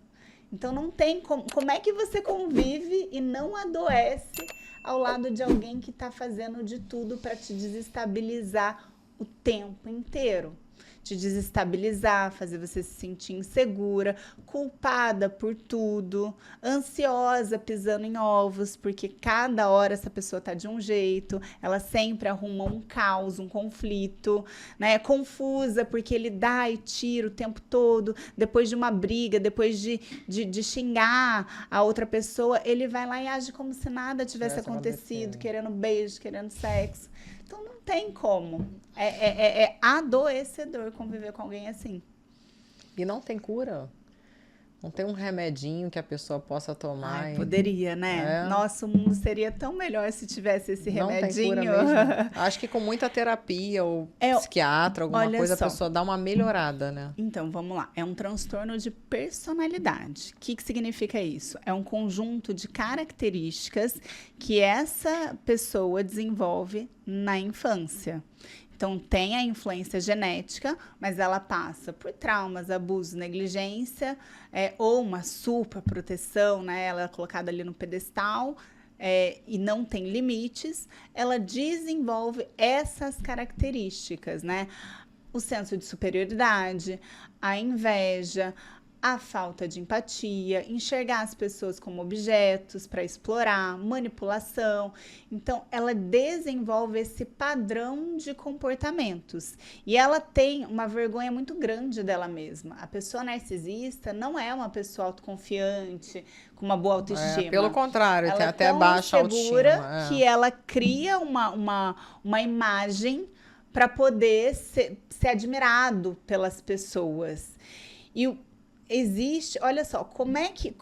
Então, não tem como é que você convive e não adoece ao lado de alguém que está fazendo de tudo para te desestabilizar o tempo inteiro? te desestabilizar, fazer você se sentir insegura, culpada por tudo, ansiosa, pisando em ovos, porque cada hora essa pessoa tá de um jeito, ela sempre arruma um caos, um conflito, né? Confusa, porque ele dá e tira o tempo todo, depois de uma briga, depois de xingar a outra pessoa, ele vai lá e age como se nada tivesse acontecido, querendo beijo, querendo sexo. Então não tem como. É adoecedor conviver com alguém assim. E não tem cura? Não tem um remedinho que a pessoa possa tomar? Ai, poderia, né? Nossa, o mundo seria tão melhor se tivesse esse remedinho. Não tem cura mesmo. Acho que com muita terapia ou psiquiatra, alguma coisa, a pessoa dá uma melhorada, né? Então, vamos lá. É um transtorno de personalidade. O que significa isso? É um conjunto de características que essa pessoa desenvolve na infância. Então, tem a influência genética, mas ela passa por traumas, abuso, negligência, ou uma superproteção, né? Ela é colocada ali no pedestal e não tem limites. Ela desenvolve essas características, né? O senso de superioridade, a inveja, a falta de empatia, enxergar as pessoas como objetos para explorar, manipulação. Então, ela desenvolve esse padrão de comportamentos. E ela tem uma vergonha muito grande dela mesma. A pessoa narcisista não é uma pessoa autoconfiante, com uma boa autoestima. Pelo contrário, ela tem até baixa autoestima. Que ela cria uma imagem para poder ser admirado pelas pessoas. E existe, olha só, como é que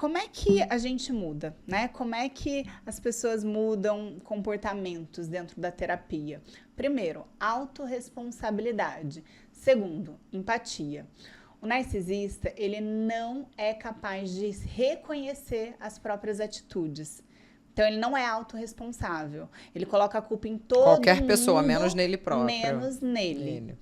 a gente muda, né? Como é que as pessoas mudam comportamentos dentro da terapia? Primeiro, autorresponsabilidade. Segundo, empatia. O narcisista, ele não é capaz de reconhecer as próprias atitudes. Então, ele não é autorresponsável. Ele coloca a culpa em todo qualquer pessoa, menos nele próprio. Menos nele.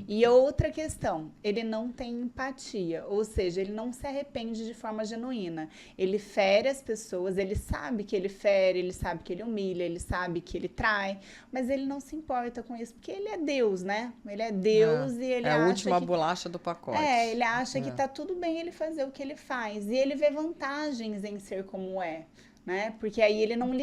E outra questão, ele não tem empatia. Ou seja, ele não se arrepende de forma genuína. Ele fere as pessoas, ele sabe que ele fere, ele sabe que ele humilha, ele sabe que ele trai, mas ele não se importa com isso, porque ele é Deus, né? Ele é Deus e ele acha a última bolacha do pacote. Ele acha que tá tudo bem ele fazer o que ele faz. E ele vê vantagens em ser como é. Né? Porque aí ele não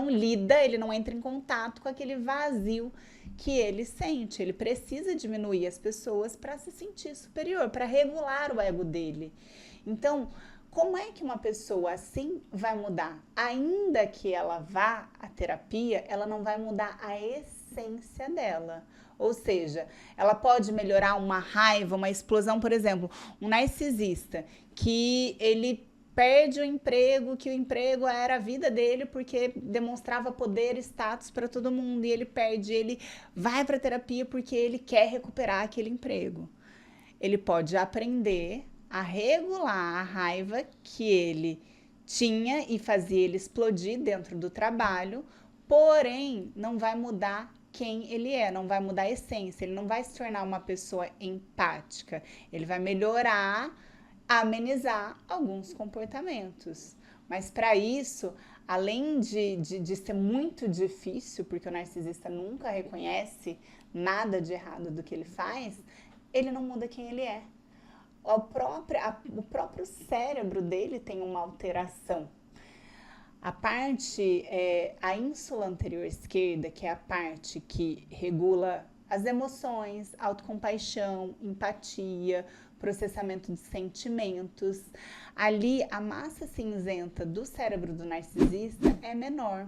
lida, ele não entra em contato com aquele vazio que ele sente. Ele precisa diminuir as pessoas para se sentir superior, para regular o ego dele. Então, como é que uma pessoa assim vai mudar? Ainda que ela vá à terapia, ela não vai mudar a essência dela. Ou seja, ela pode melhorar uma raiva, uma explosão, por exemplo, um narcisista que ele perde o emprego, que o emprego era a vida dele porque demonstrava poder e status para todo mundo, e ele perde, ele vai para terapia porque ele quer recuperar aquele emprego. Ele pode aprender a regular a raiva que ele tinha e fazia ele explodir dentro do trabalho, porém não vai mudar quem ele é, não vai mudar a essência, ele não vai se tornar uma pessoa empática, ele vai melhorar, amenizar alguns comportamentos. Mas para isso, além de ser muito difícil, porque o narcisista nunca reconhece nada de errado do que ele faz, ele não muda quem ele é. O próprio cérebro dele tem uma alteração. A ínsula anterior esquerda, que é a parte que regula as emoções, autocompaixão, empatia, processamento de sentimentos. Ali, a massa cinzenta do cérebro do narcisista é menor.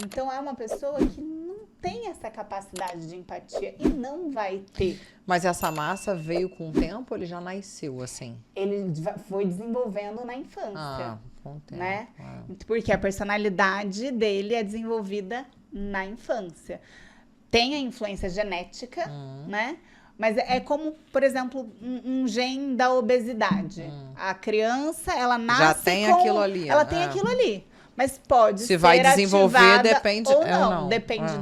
Então, é uma pessoa que não tem essa capacidade de empatia e não vai ter. Mas essa massa veio com o tempo ou ele já nasceu assim? Ele foi desenvolvendo na infância. Com o tempo. Né? Porque a personalidade dele é desenvolvida na infância. Tem a influência genética, né? Mas é como, por exemplo, um gene da obesidade. A criança, ela nasce já tem aquilo ali. Ela tem aquilo ali. Mas pode Se ser vai desenvolver, ativada depende ou ou não. não. Depende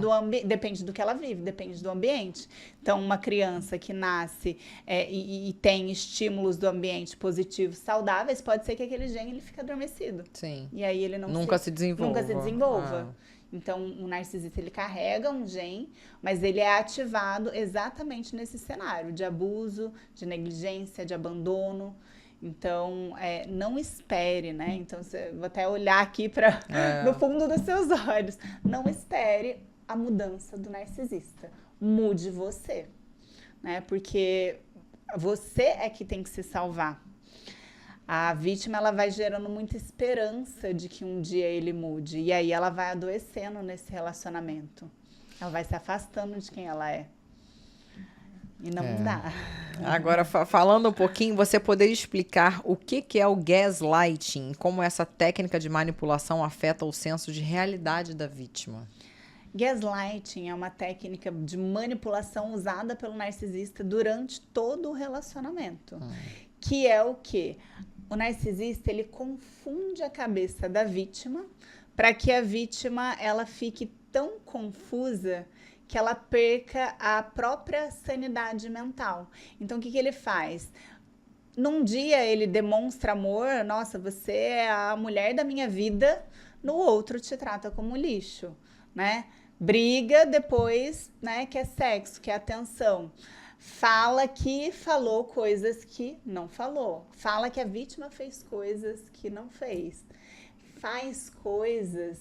depende do que ela vive, depende do ambiente. Então, uma criança que nasce e tem estímulos do ambiente positivos, saudáveis, pode ser que aquele gene ele fique adormecido. Sim. E aí ele Nunca se desenvolva. Nunca se desenvolva. Então, o narcisista, ele carrega um gene, mas ele é ativado exatamente nesse cenário de abuso, de negligência, de abandono. Então, não espere, né? Então, vou até olhar aqui no fundo dos seus olhos. Não espere a mudança do narcisista. Mude você, né? Porque você é que tem que se salvar. A vítima, ela vai gerando muita esperança de que um dia ele mude. E aí ela vai adoecendo nesse relacionamento. Ela vai se afastando de quem ela é. E não dá. Agora, falando um pouquinho, você poderia explicar o que é o gaslighting? Como essa técnica de manipulação afeta o senso de realidade da vítima? Gaslighting é uma técnica de manipulação usada pelo narcisista durante todo o relacionamento. Que é o quê? O narcisista, ele confunde a cabeça da vítima para que a vítima ela fique tão confusa que ela perca a própria sanidade mental. Então, o que ele faz? Num dia, ele demonstra amor, nossa, você é a mulher da minha vida, no outro te trata como lixo, né? Briga, depois, né, quer sexo, quer atenção. Fala que falou coisas que não falou. Fala que a vítima fez coisas que não fez. Faz coisas...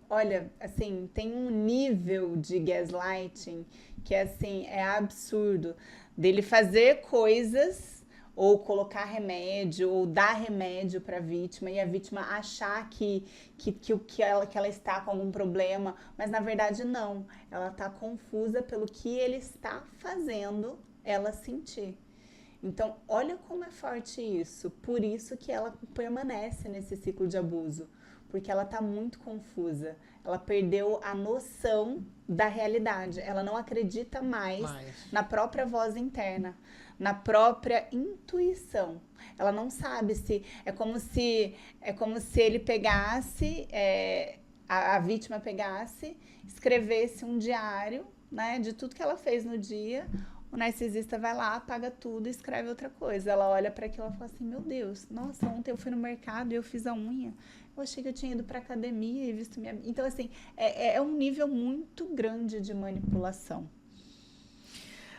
olha, assim, tem um nível de gaslighting que, assim, é absurdo. Dele fazer coisas, ou colocar remédio, ou dar remédio para a vítima, e a vítima achar que ela está com algum problema, mas na verdade não. Ela está confusa pelo que ele está fazendo ela sentir. Então, olha como é forte isso. Por isso que ela permanece nesse ciclo de abuso. Porque ela está muito confusa. Ela perdeu a noção da realidade. Ela não acredita mais na própria voz interna, na própria intuição. Ela não sabe se... É como se ele pegasse, a vítima pegasse, escrevesse um diário, né, de tudo que ela fez no dia. O narcisista vai lá, apaga tudo e escreve outra coisa. Ela olha para aquilo e fala assim, meu Deus, nossa, ontem eu fui no mercado e eu fiz a unha. Eu achei que eu tinha ido para academia e visto minha... Então, assim, é um nível muito grande de manipulação.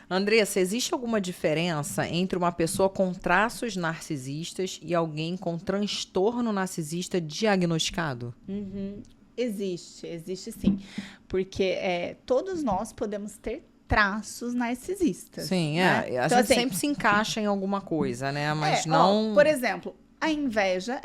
Andressa, existe alguma diferença entre uma pessoa com traços narcisistas e alguém com transtorno narcisista diagnosticado? Existe sim. Porque todos nós podemos ter traços narcisistas. Sim, né? A então, gente assim, sempre se encaixa em alguma coisa, né? Mas não... por exemplo, a inveja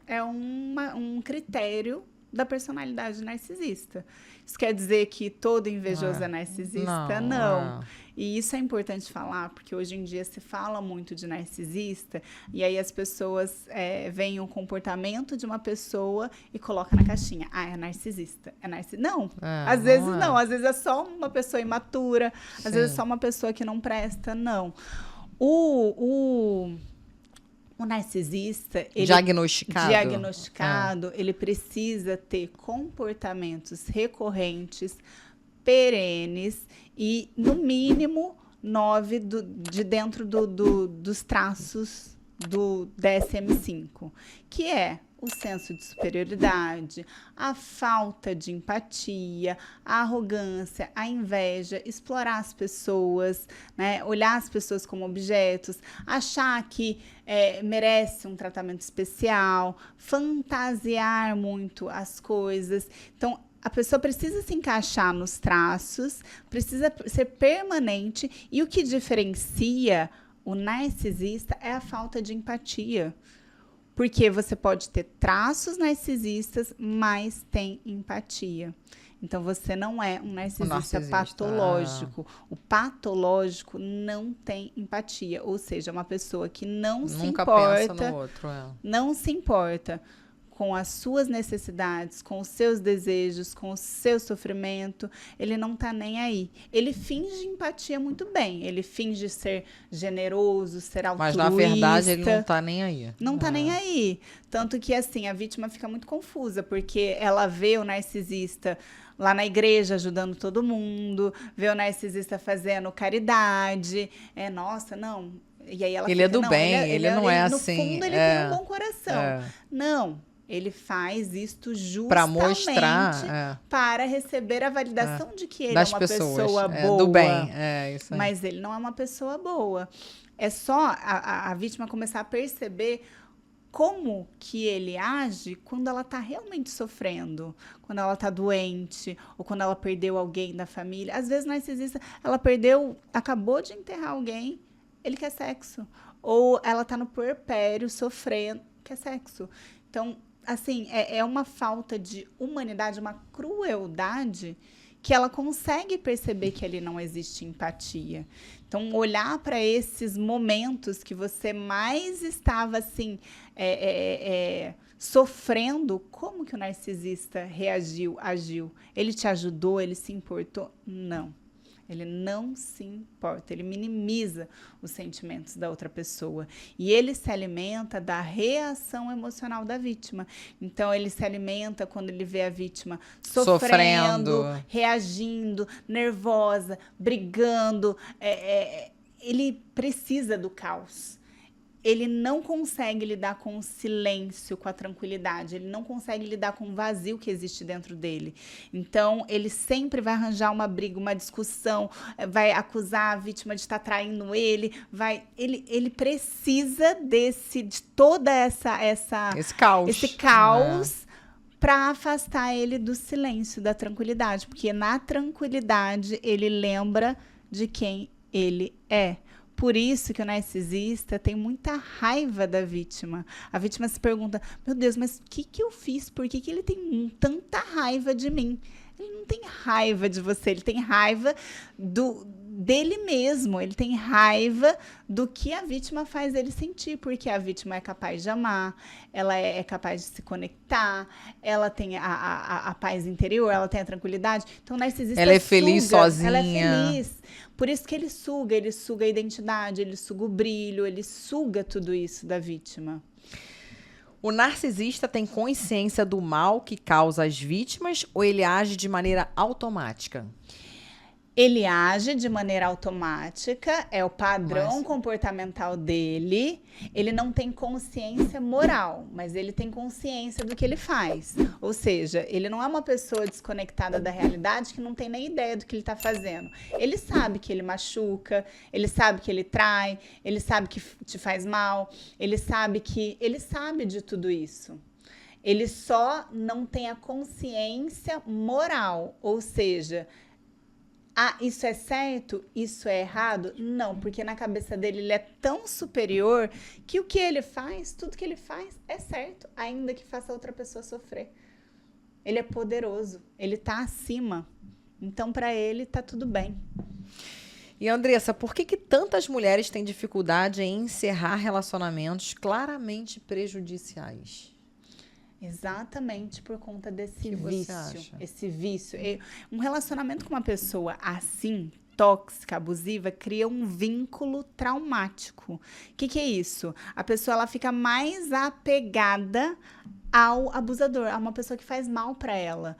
é um critério da personalidade narcisista. Isso quer dizer que todo invejoso é narcisista? Não. E isso é importante falar, porque hoje em dia se fala muito de narcisista, e aí as pessoas veem o comportamento de uma pessoa e colocam na caixinha. Ah, é narcisista. Não, às vezes não. Às vezes é só uma pessoa imatura, às vezes é só uma pessoa que não presta, não. O narcisista, ele diagnosticado, ele precisa ter comportamentos recorrentes, perenes e, no mínimo, 9 dentro dos traços do DSM-5, que é o senso de superioridade, a falta de empatia, a arrogância, a inveja, explorar as pessoas, né? Olhar as pessoas como objetos, achar que merece um tratamento especial, fantasiar muito as coisas. Então, a pessoa precisa se encaixar nos traços, precisa ser permanente, e o que diferencia o narcisista é a falta de empatia. Porque você pode ter traços narcisistas, mas tem empatia. Então, você não é um narcisista patológico. O patológico não tem empatia. Ou seja, uma pessoa que não se importa... pensa no outro, Não se importa com as suas necessidades, com os seus desejos, com o seu sofrimento, ele não tá nem aí. Ele finge empatia muito bem, ele finge ser generoso, ser altruísta. Mas na verdade ele não tá nem aí. Não tá nem aí. Tanto que, assim, a vítima fica muito confusa, porque ela vê o narcisista lá na igreja ajudando todo mundo, vê o narcisista fazendo caridade. Nossa, não. E aí ela ele fica, é do bem, ele não é no assim. No fundo, ele tem um bom coração. Não. Ele faz isto justamente para mostrar, para receber a validação de que ele das é uma pessoas, pessoa boa. Do bem, isso aí. Mas ele não é uma pessoa boa. É só a vítima começar a perceber como que ele age quando ela está realmente sofrendo, quando ela está doente, ou quando ela perdeu alguém da família. Às vezes, narcisista, ela acabou de enterrar alguém, ele quer sexo. Ou ela está no puerpério, sofrendo, quer sexo. Então, assim, é uma falta de humanidade, uma crueldade, que ela consegue perceber que ali não existe empatia. Então, olhar para esses momentos que você mais estava, assim, sofrendo, como que o narcisista agiu? Ele te ajudou? Ele se importou? Não. Ele não se importa, ele minimiza os sentimentos da outra pessoa. E ele se alimenta da reação emocional da vítima. Então, ele se alimenta quando ele vê a vítima sofrendo. Reagindo, nervosa, brigando. Ele precisa do caos. Ele não consegue lidar com o silêncio, com a tranquilidade. Ele não consegue lidar com o vazio que existe dentro dele. Então, ele sempre vai arranjar uma briga, uma discussão, vai acusar a vítima de estar traindo ele. Ele precisa de toda esse caos para afastar ele do silêncio, da tranquilidade. Porque na tranquilidade, ele lembra de quem ele é. Por isso que o narcisista tem muita raiva da vítima. A vítima se pergunta, meu Deus, mas o que eu fiz? Por que ele tem tanta raiva de mim? Ele não tem raiva de você, ele tem raiva dele mesmo. Ele tem raiva do que a vítima faz ele sentir, porque a vítima é capaz de amar, ela é capaz de se conectar, ela tem a paz interior, ela tem a tranquilidade. Então, o narcisista ela é feliz sozinha. Ela é feliz. Por isso que ele suga a identidade, ele suga o brilho, ele suga tudo isso da vítima. O narcisista tem consciência do mal que causa às vítimas ou ele age de maneira automática? Ele age de maneira automática, é o padrão comportamental dele. Ele não tem consciência moral, mas ele tem consciência do que ele faz. Ou seja, ele não é uma pessoa desconectada da realidade que não tem nem ideia do que ele está fazendo. Ele sabe que ele machuca, ele sabe que ele trai, ele sabe que te faz mal, ele sabe de tudo isso. Ele só não tem a consciência moral, ou seja, isso é certo? Isso é errado? Não, porque na cabeça dele ele é tão superior que o que ele faz, tudo que ele faz é certo, ainda que faça outra pessoa sofrer. Ele é poderoso, ele tá acima. Então, para ele, tá tudo bem. E, Andressa, por que tantas mulheres têm dificuldade em encerrar relacionamentos claramente prejudiciais? Exatamente por conta desse vício. Esse vício. Um relacionamento com uma pessoa assim, tóxica, abusiva, cria um vínculo traumático. O que é isso? A pessoa ela fica mais apegada ao abusador, a uma pessoa que faz mal para ela.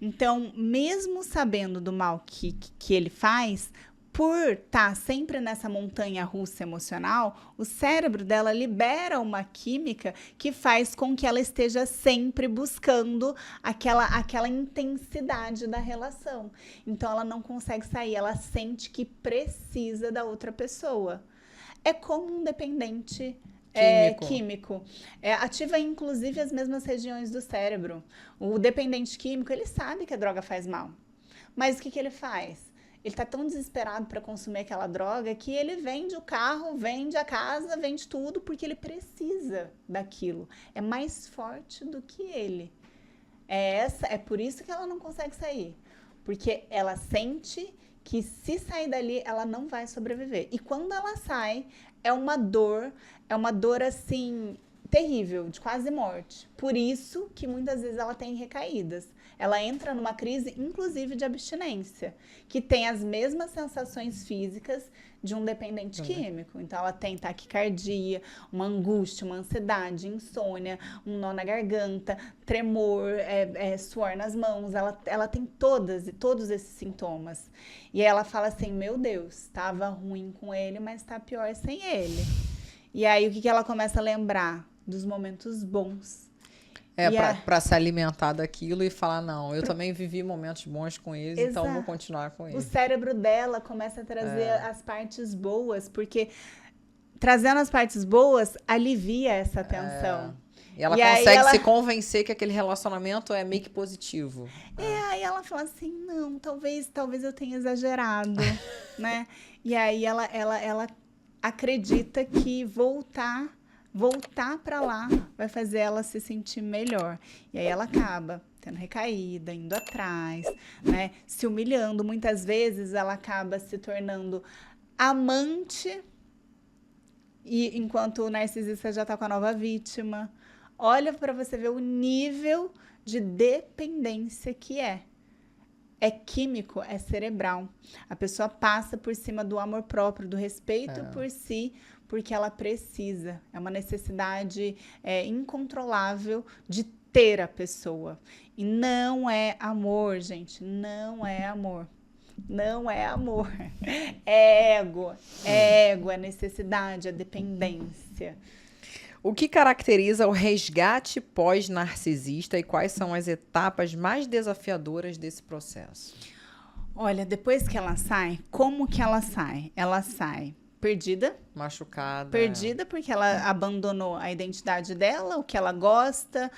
Então, mesmo sabendo do mal que ele faz, por estar sempre nessa montanha russa emocional, o cérebro dela libera uma química que faz com que ela esteja sempre buscando aquela intensidade da relação. Então, ela não consegue sair, ela sente que precisa da outra pessoa. É como um dependente químico. Ativa, inclusive, as mesmas regiões do cérebro. O dependente químico, ele sabe que a droga faz mal. Mas o que ele faz? Ele tá tão desesperado para consumir aquela droga que ele vende o carro, vende a casa, vende tudo, porque ele precisa daquilo. É mais forte do que ele. É por isso que ela não consegue sair. Porque ela sente que se sair dali, ela não vai sobreviver. E quando ela sai, é uma dor assim, terrível, de quase morte. Por isso que muitas vezes ela tem recaídas. Ela entra numa crise, inclusive, de abstinência, que tem as mesmas sensações físicas de um dependente químico. Então, ela tem taquicardia, uma angústia, uma ansiedade, insônia, um nó na garganta, tremor, suor nas mãos. Ela tem todos esses sintomas. E aí ela fala assim, meu Deus, estava ruim com ele, mas está pior sem ele. E aí, o que ela começa a lembrar? Dos momentos bons. Pra se alimentar daquilo e falar, não, eu também vivi momentos bons com eles, então eu vou continuar com eles. O cérebro dela começa a trazer as partes boas, porque trazendo as partes boas, alivia essa tensão. E ela consegue se convencer que aquele relacionamento é meio que positivo. Aí ela fala assim, não, talvez eu tenha exagerado, né? E aí ela acredita que voltar para lá vai fazer ela se sentir melhor. E aí ela acaba tendo recaída, indo atrás, né? Se humilhando. Muitas vezes ela acaba se tornando amante, e enquanto o narcisista já está com a nova vítima. Olha para você ver o nível de dependência que é. É químico, é cerebral. A pessoa passa por cima do amor próprio, do respeito por si, porque ela precisa. É uma necessidade incontrolável de ter a pessoa. E não é amor, gente. Não é amor. Não é amor. É ego. É ego, é necessidade, é dependência. O que caracteriza o resgate pós-narcisista e quais são as etapas mais desafiadoras desse processo? Olha, depois que ela sai, como que ela sai? Ela sai perdida. Machucada. Perdida porque ela abandonou a identidade dela, o que ela gosta,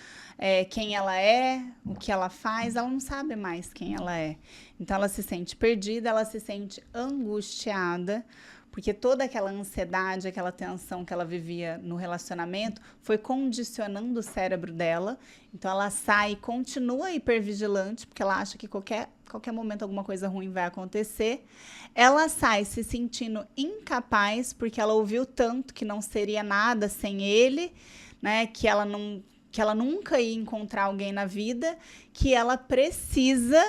quem ela é, o que ela faz. Ela não sabe mais quem ela é. Então, ela se sente perdida, ela se sente angustiada, porque toda aquela ansiedade, aquela tensão que ela vivia no relacionamento foi condicionando o cérebro dela. Então, ela sai e continua hipervigilante, porque ela acha que qualquer momento alguma coisa ruim vai acontecer. Ela sai se sentindo incapaz, porque ela ouviu tanto que não seria nada sem ele, né? Que ela nunca ia encontrar alguém na vida, que ela precisa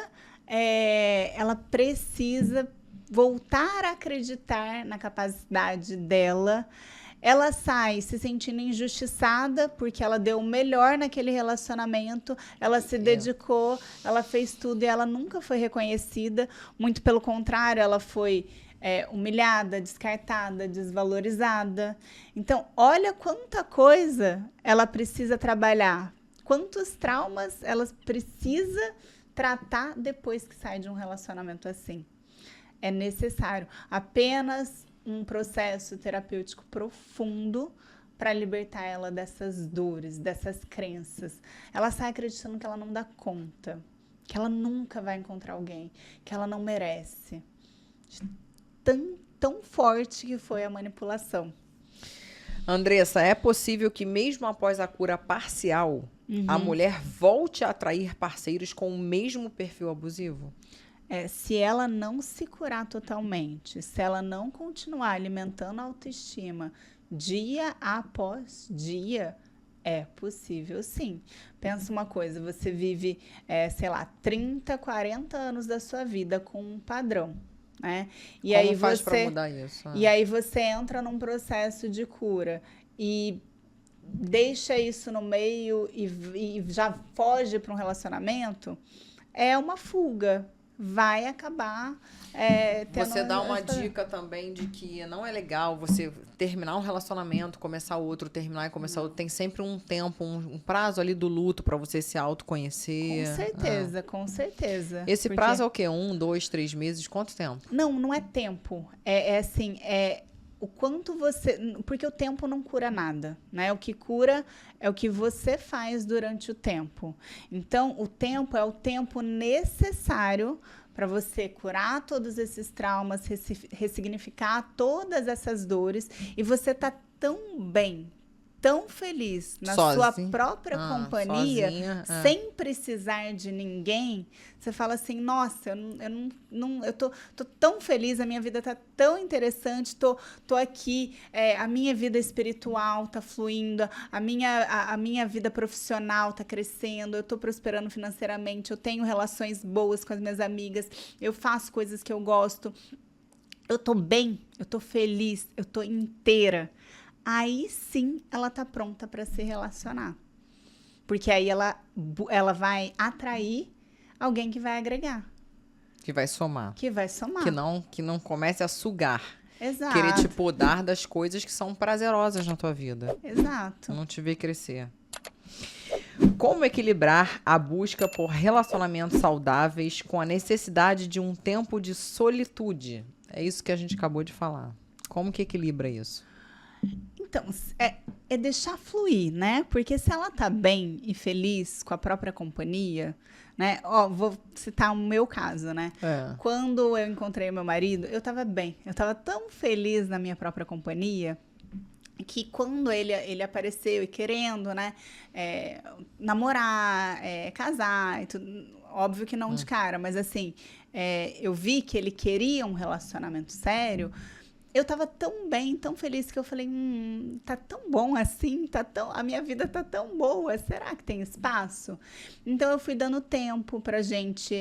voltar a acreditar na capacidade dela. Ela sai se sentindo injustiçada porque ela deu o melhor naquele relacionamento, ela se dedicou, ela fez tudo e ela nunca foi reconhecida. Muito pelo contrário, ela foi humilhada, descartada, desvalorizada. Então, olha quanta coisa ela precisa trabalhar, quantos traumas ela precisa tratar depois que sai de um relacionamento assim. É necessário apenas um processo terapêutico profundo para libertar ela dessas dores, dessas crenças. Ela sai acreditando que ela não dá conta, que ela nunca vai encontrar alguém, que ela não merece. Tão forte que foi a manipulação. Andressa, é possível que mesmo após a cura parcial, a mulher volte a atrair parceiros com o mesmo perfil abusivo? Se ela não se curar totalmente, se ela não continuar alimentando a autoestima dia após dia, é possível sim. Pensa uma coisa, você vive, 30, 40 anos da sua vida com um padrão, né? E Como faz para mudar isso? E aí você entra num processo de cura e deixa isso no meio e já foge para um relacionamento, é uma fuga. Vai acabar tendo... Você dá uma dica também de que não é legal você terminar um relacionamento, começar outro, terminar e começar outro. Tem sempre um tempo, um prazo ali do luto para você se autoconhecer. Com certeza. Esse prazo é o quê? 1, 2, 3 meses? Quanto tempo? Não é tempo. O quanto você... Porque o tempo não cura nada, né? O que cura é o que você faz durante o tempo. Então, o tempo é o tempo necessário para você curar todos esses traumas, ressignificar todas essas dores. E você tá tão bem, tão feliz na Sozinha? sua própria companhia, Sozinha, sem precisar de ninguém, você fala assim, nossa, eu tô tão feliz, a minha vida tá tão interessante, tô aqui, a minha vida espiritual tá fluindo, a minha vida profissional tá crescendo, eu tô prosperando financeiramente, eu tenho relações boas com as minhas amigas, eu faço coisas que eu gosto, eu tô bem, eu tô feliz, eu tô inteira. Aí sim ela tá pronta para se relacionar. Porque aí ela vai atrair alguém que vai agregar. Que vai somar. Que vai somar. Que não comece a sugar. Exato. Querer te podar das coisas que são prazerosas na tua vida. Exato. Não te ver crescer. Como equilibrar a busca por relacionamentos saudáveis com a necessidade de um tempo de solitude? É isso que a gente acabou de falar. Como que equilibra isso? Então, é deixar fluir, né? Porque se ela tá bem e feliz com a própria companhia, né? Ó, vou citar o meu caso, né? Quando eu encontrei meu marido, eu tava bem. Eu tava tão feliz na minha própria companhia que quando ele apareceu e querendo, né? Namorar, casar e tudo. Óbvio que não de cara, mas assim, eu vi que ele queria um relacionamento sério. Eu tava tão bem, tão feliz que eu falei, tá tão bom assim, a minha vida tá tão boa, será que tem espaço? Então eu fui dando tempo pra gente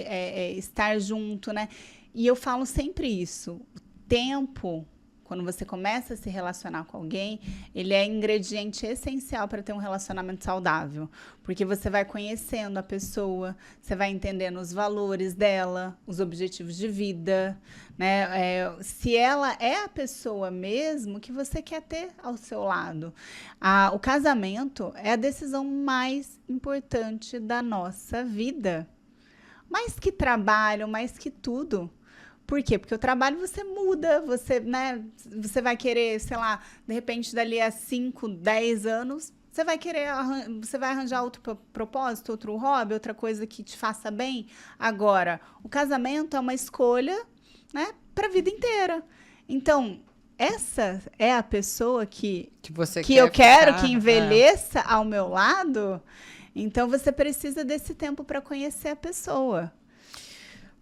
estar junto, né? E eu falo sempre isso, o tempo, quando você começa a se relacionar com alguém, ele é ingrediente essencial para ter um relacionamento saudável. Porque você vai conhecendo a pessoa, você vai entendendo os valores dela, os objetivos de vida, né? Se ela é a pessoa mesmo que você quer ter ao seu lado. O casamento é a decisão mais importante da nossa vida. Mais que trabalho, mais que tudo. Por quê? Porque o trabalho você muda, né, você vai querer, sei lá, de repente dali a 5, 10 anos, você vai arranjar outro propósito, outro hobby, outra coisa que te faça bem. Agora, o casamento é uma escolha, né, para a vida inteira. Então, essa é a pessoa que eu quero que envelheça ao meu lado. Então, você precisa desse tempo para conhecer a pessoa.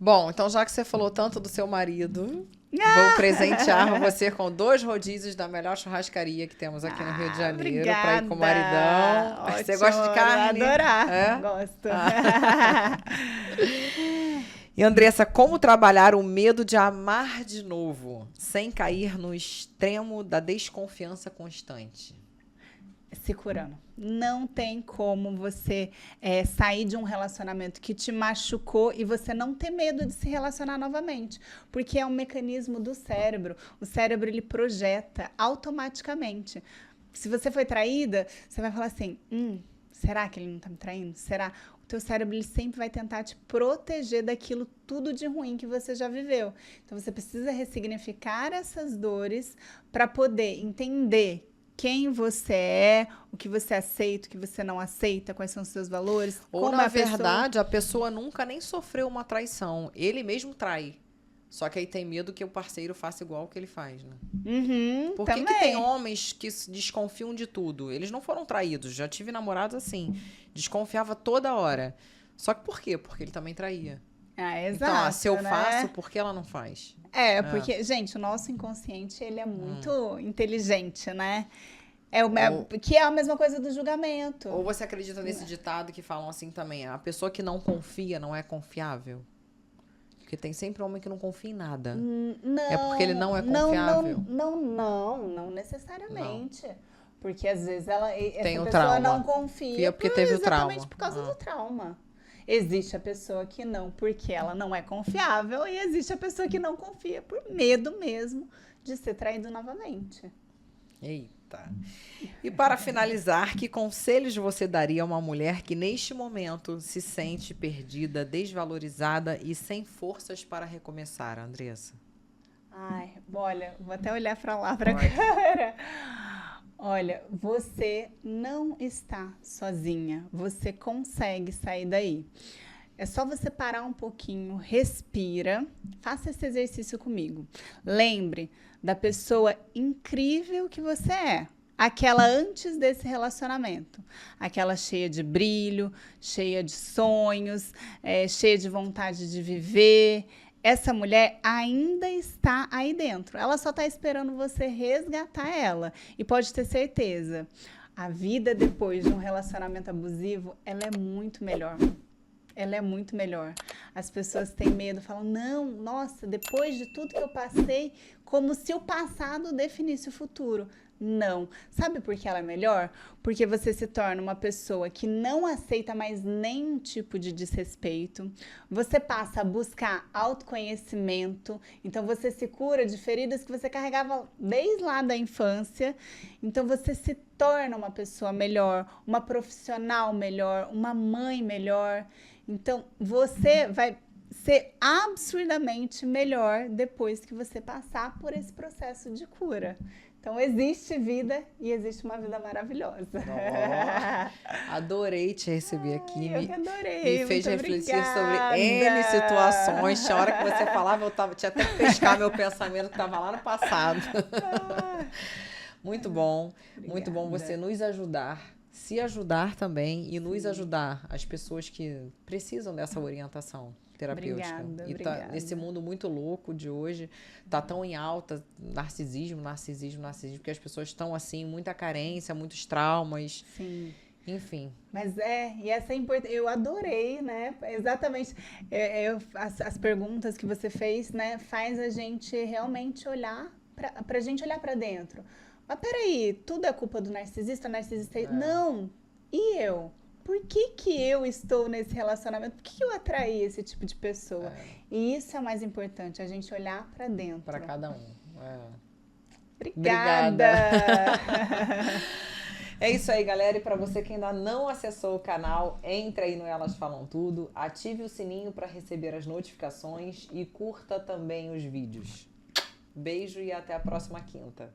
Bom, então já que você falou tanto do seu marido, vou presentear você com 2 rodízios da melhor churrascaria que temos aqui no Rio de Janeiro, para ir com o maridão. Ótimo, você gosta de carne? Vou adorar. Gosto. E Andressa, como trabalhar o medo de amar de novo, sem cair no extremo da desconfiança constante? Se curando. Não tem como você sair de um relacionamento que te machucou e você não ter medo de se relacionar novamente. Porque é um mecanismo do cérebro. O cérebro, ele projeta automaticamente. Se você foi traída, você vai falar assim, será que ele não tá me traindo? Será? O teu cérebro, ele sempre vai tentar te proteger daquilo tudo de ruim que você já viveu. Então, você precisa ressignificar essas dores para poder entender quem você é, o que você aceita, o que você não aceita, quais são os seus valores. Ou, na verdade, a pessoa nunca nem sofreu uma traição. Ele mesmo trai. Só que aí tem medo que o parceiro faça igual o que ele faz, né? Por que tem homens que desconfiam de tudo? Eles não foram traídos. Já tive namorados assim. Desconfiava toda hora. Só que por quê? Porque ele também traía. Exato, então, se eu faço, por que ela não faz? Porque, gente, o nosso inconsciente, ele é muito inteligente, né? Que é a mesma coisa do julgamento. Ou você acredita nesse ditado que falam assim também, a pessoa que não confia não é confiável? Porque tem sempre homem que não confia em nada. Não. É porque ele não é confiável? Não necessariamente. Não. Porque às vezes essa pessoa trauma. não confia porque teve o trauma. Exatamente por causa do trauma. Existe a pessoa que não, porque ela não é confiável, e existe a pessoa que não confia por medo mesmo de ser traído novamente. Eita. E para finalizar, que conselhos você daria a uma mulher que neste momento se sente perdida, desvalorizada e sem forças para recomeçar, Andressa? Olha, vou até olhar para lá, para a câmera. Olha, você não está sozinha, você consegue sair daí. É só você parar um pouquinho, respira, faça esse exercício comigo. Lembre da pessoa incrível que você é. aquela antes desse relacionamento. Aquela cheia de brilho, cheia de sonhos, cheia de vontade de viver. Essa mulher ainda está aí dentro. Ela só está esperando você resgatar ela. E pode ter certeza, a vida depois de um relacionamento abusivo, ela é muito melhor. Ela é muito melhor. As pessoas têm medo, falam, não, nossa, depois de tudo que eu passei, como se o passado definisse o futuro. Não. Sabe por que ela é melhor? Porque você se torna uma pessoa que não aceita mais nenhum tipo de desrespeito. Você passa a buscar autoconhecimento. Então, você se cura de feridas que você carregava desde lá da infância. Então, você se torna uma pessoa melhor, uma profissional melhor, uma mãe melhor. Então, você vai ser absurdamente melhor depois que você passar por esse processo de cura. Então, existe vida e existe uma vida maravilhosa. Oh, adorei te receber aqui. Eu que adorei. Me fez refletir obrigada. sobre N situações. Tinha hora que você falava, tinha até que pescar meu pensamento que estava lá no passado. Muito bom. Obrigada. Muito bom você nos ajudar, se ajudar também e nos ajudar, as pessoas que precisam dessa orientação terapêutica. Obrigada. Nesse mundo muito louco de hoje, tá tão em alta narcisismo, porque as pessoas estão assim, muita carência, muitos traumas. Sim. Enfim. Mas e essa é importante. Eu adorei, né? Exatamente. As perguntas que você fez, né, faz a gente realmente olhar pra gente olhar pra dentro. Mas peraí, tudo é culpa do narcisista? Não. E eu? Por que eu estou nesse relacionamento? Por que eu atraí esse tipo de pessoa? E isso é o mais importante, a gente olhar pra dentro. Pra cada um. Obrigada. É isso aí, galera. E para você que ainda não acessou o canal, entre aí no Elas Falam Tudo, ative o sininho para receber as notificações e curta também os vídeos. Beijo e até a próxima quinta.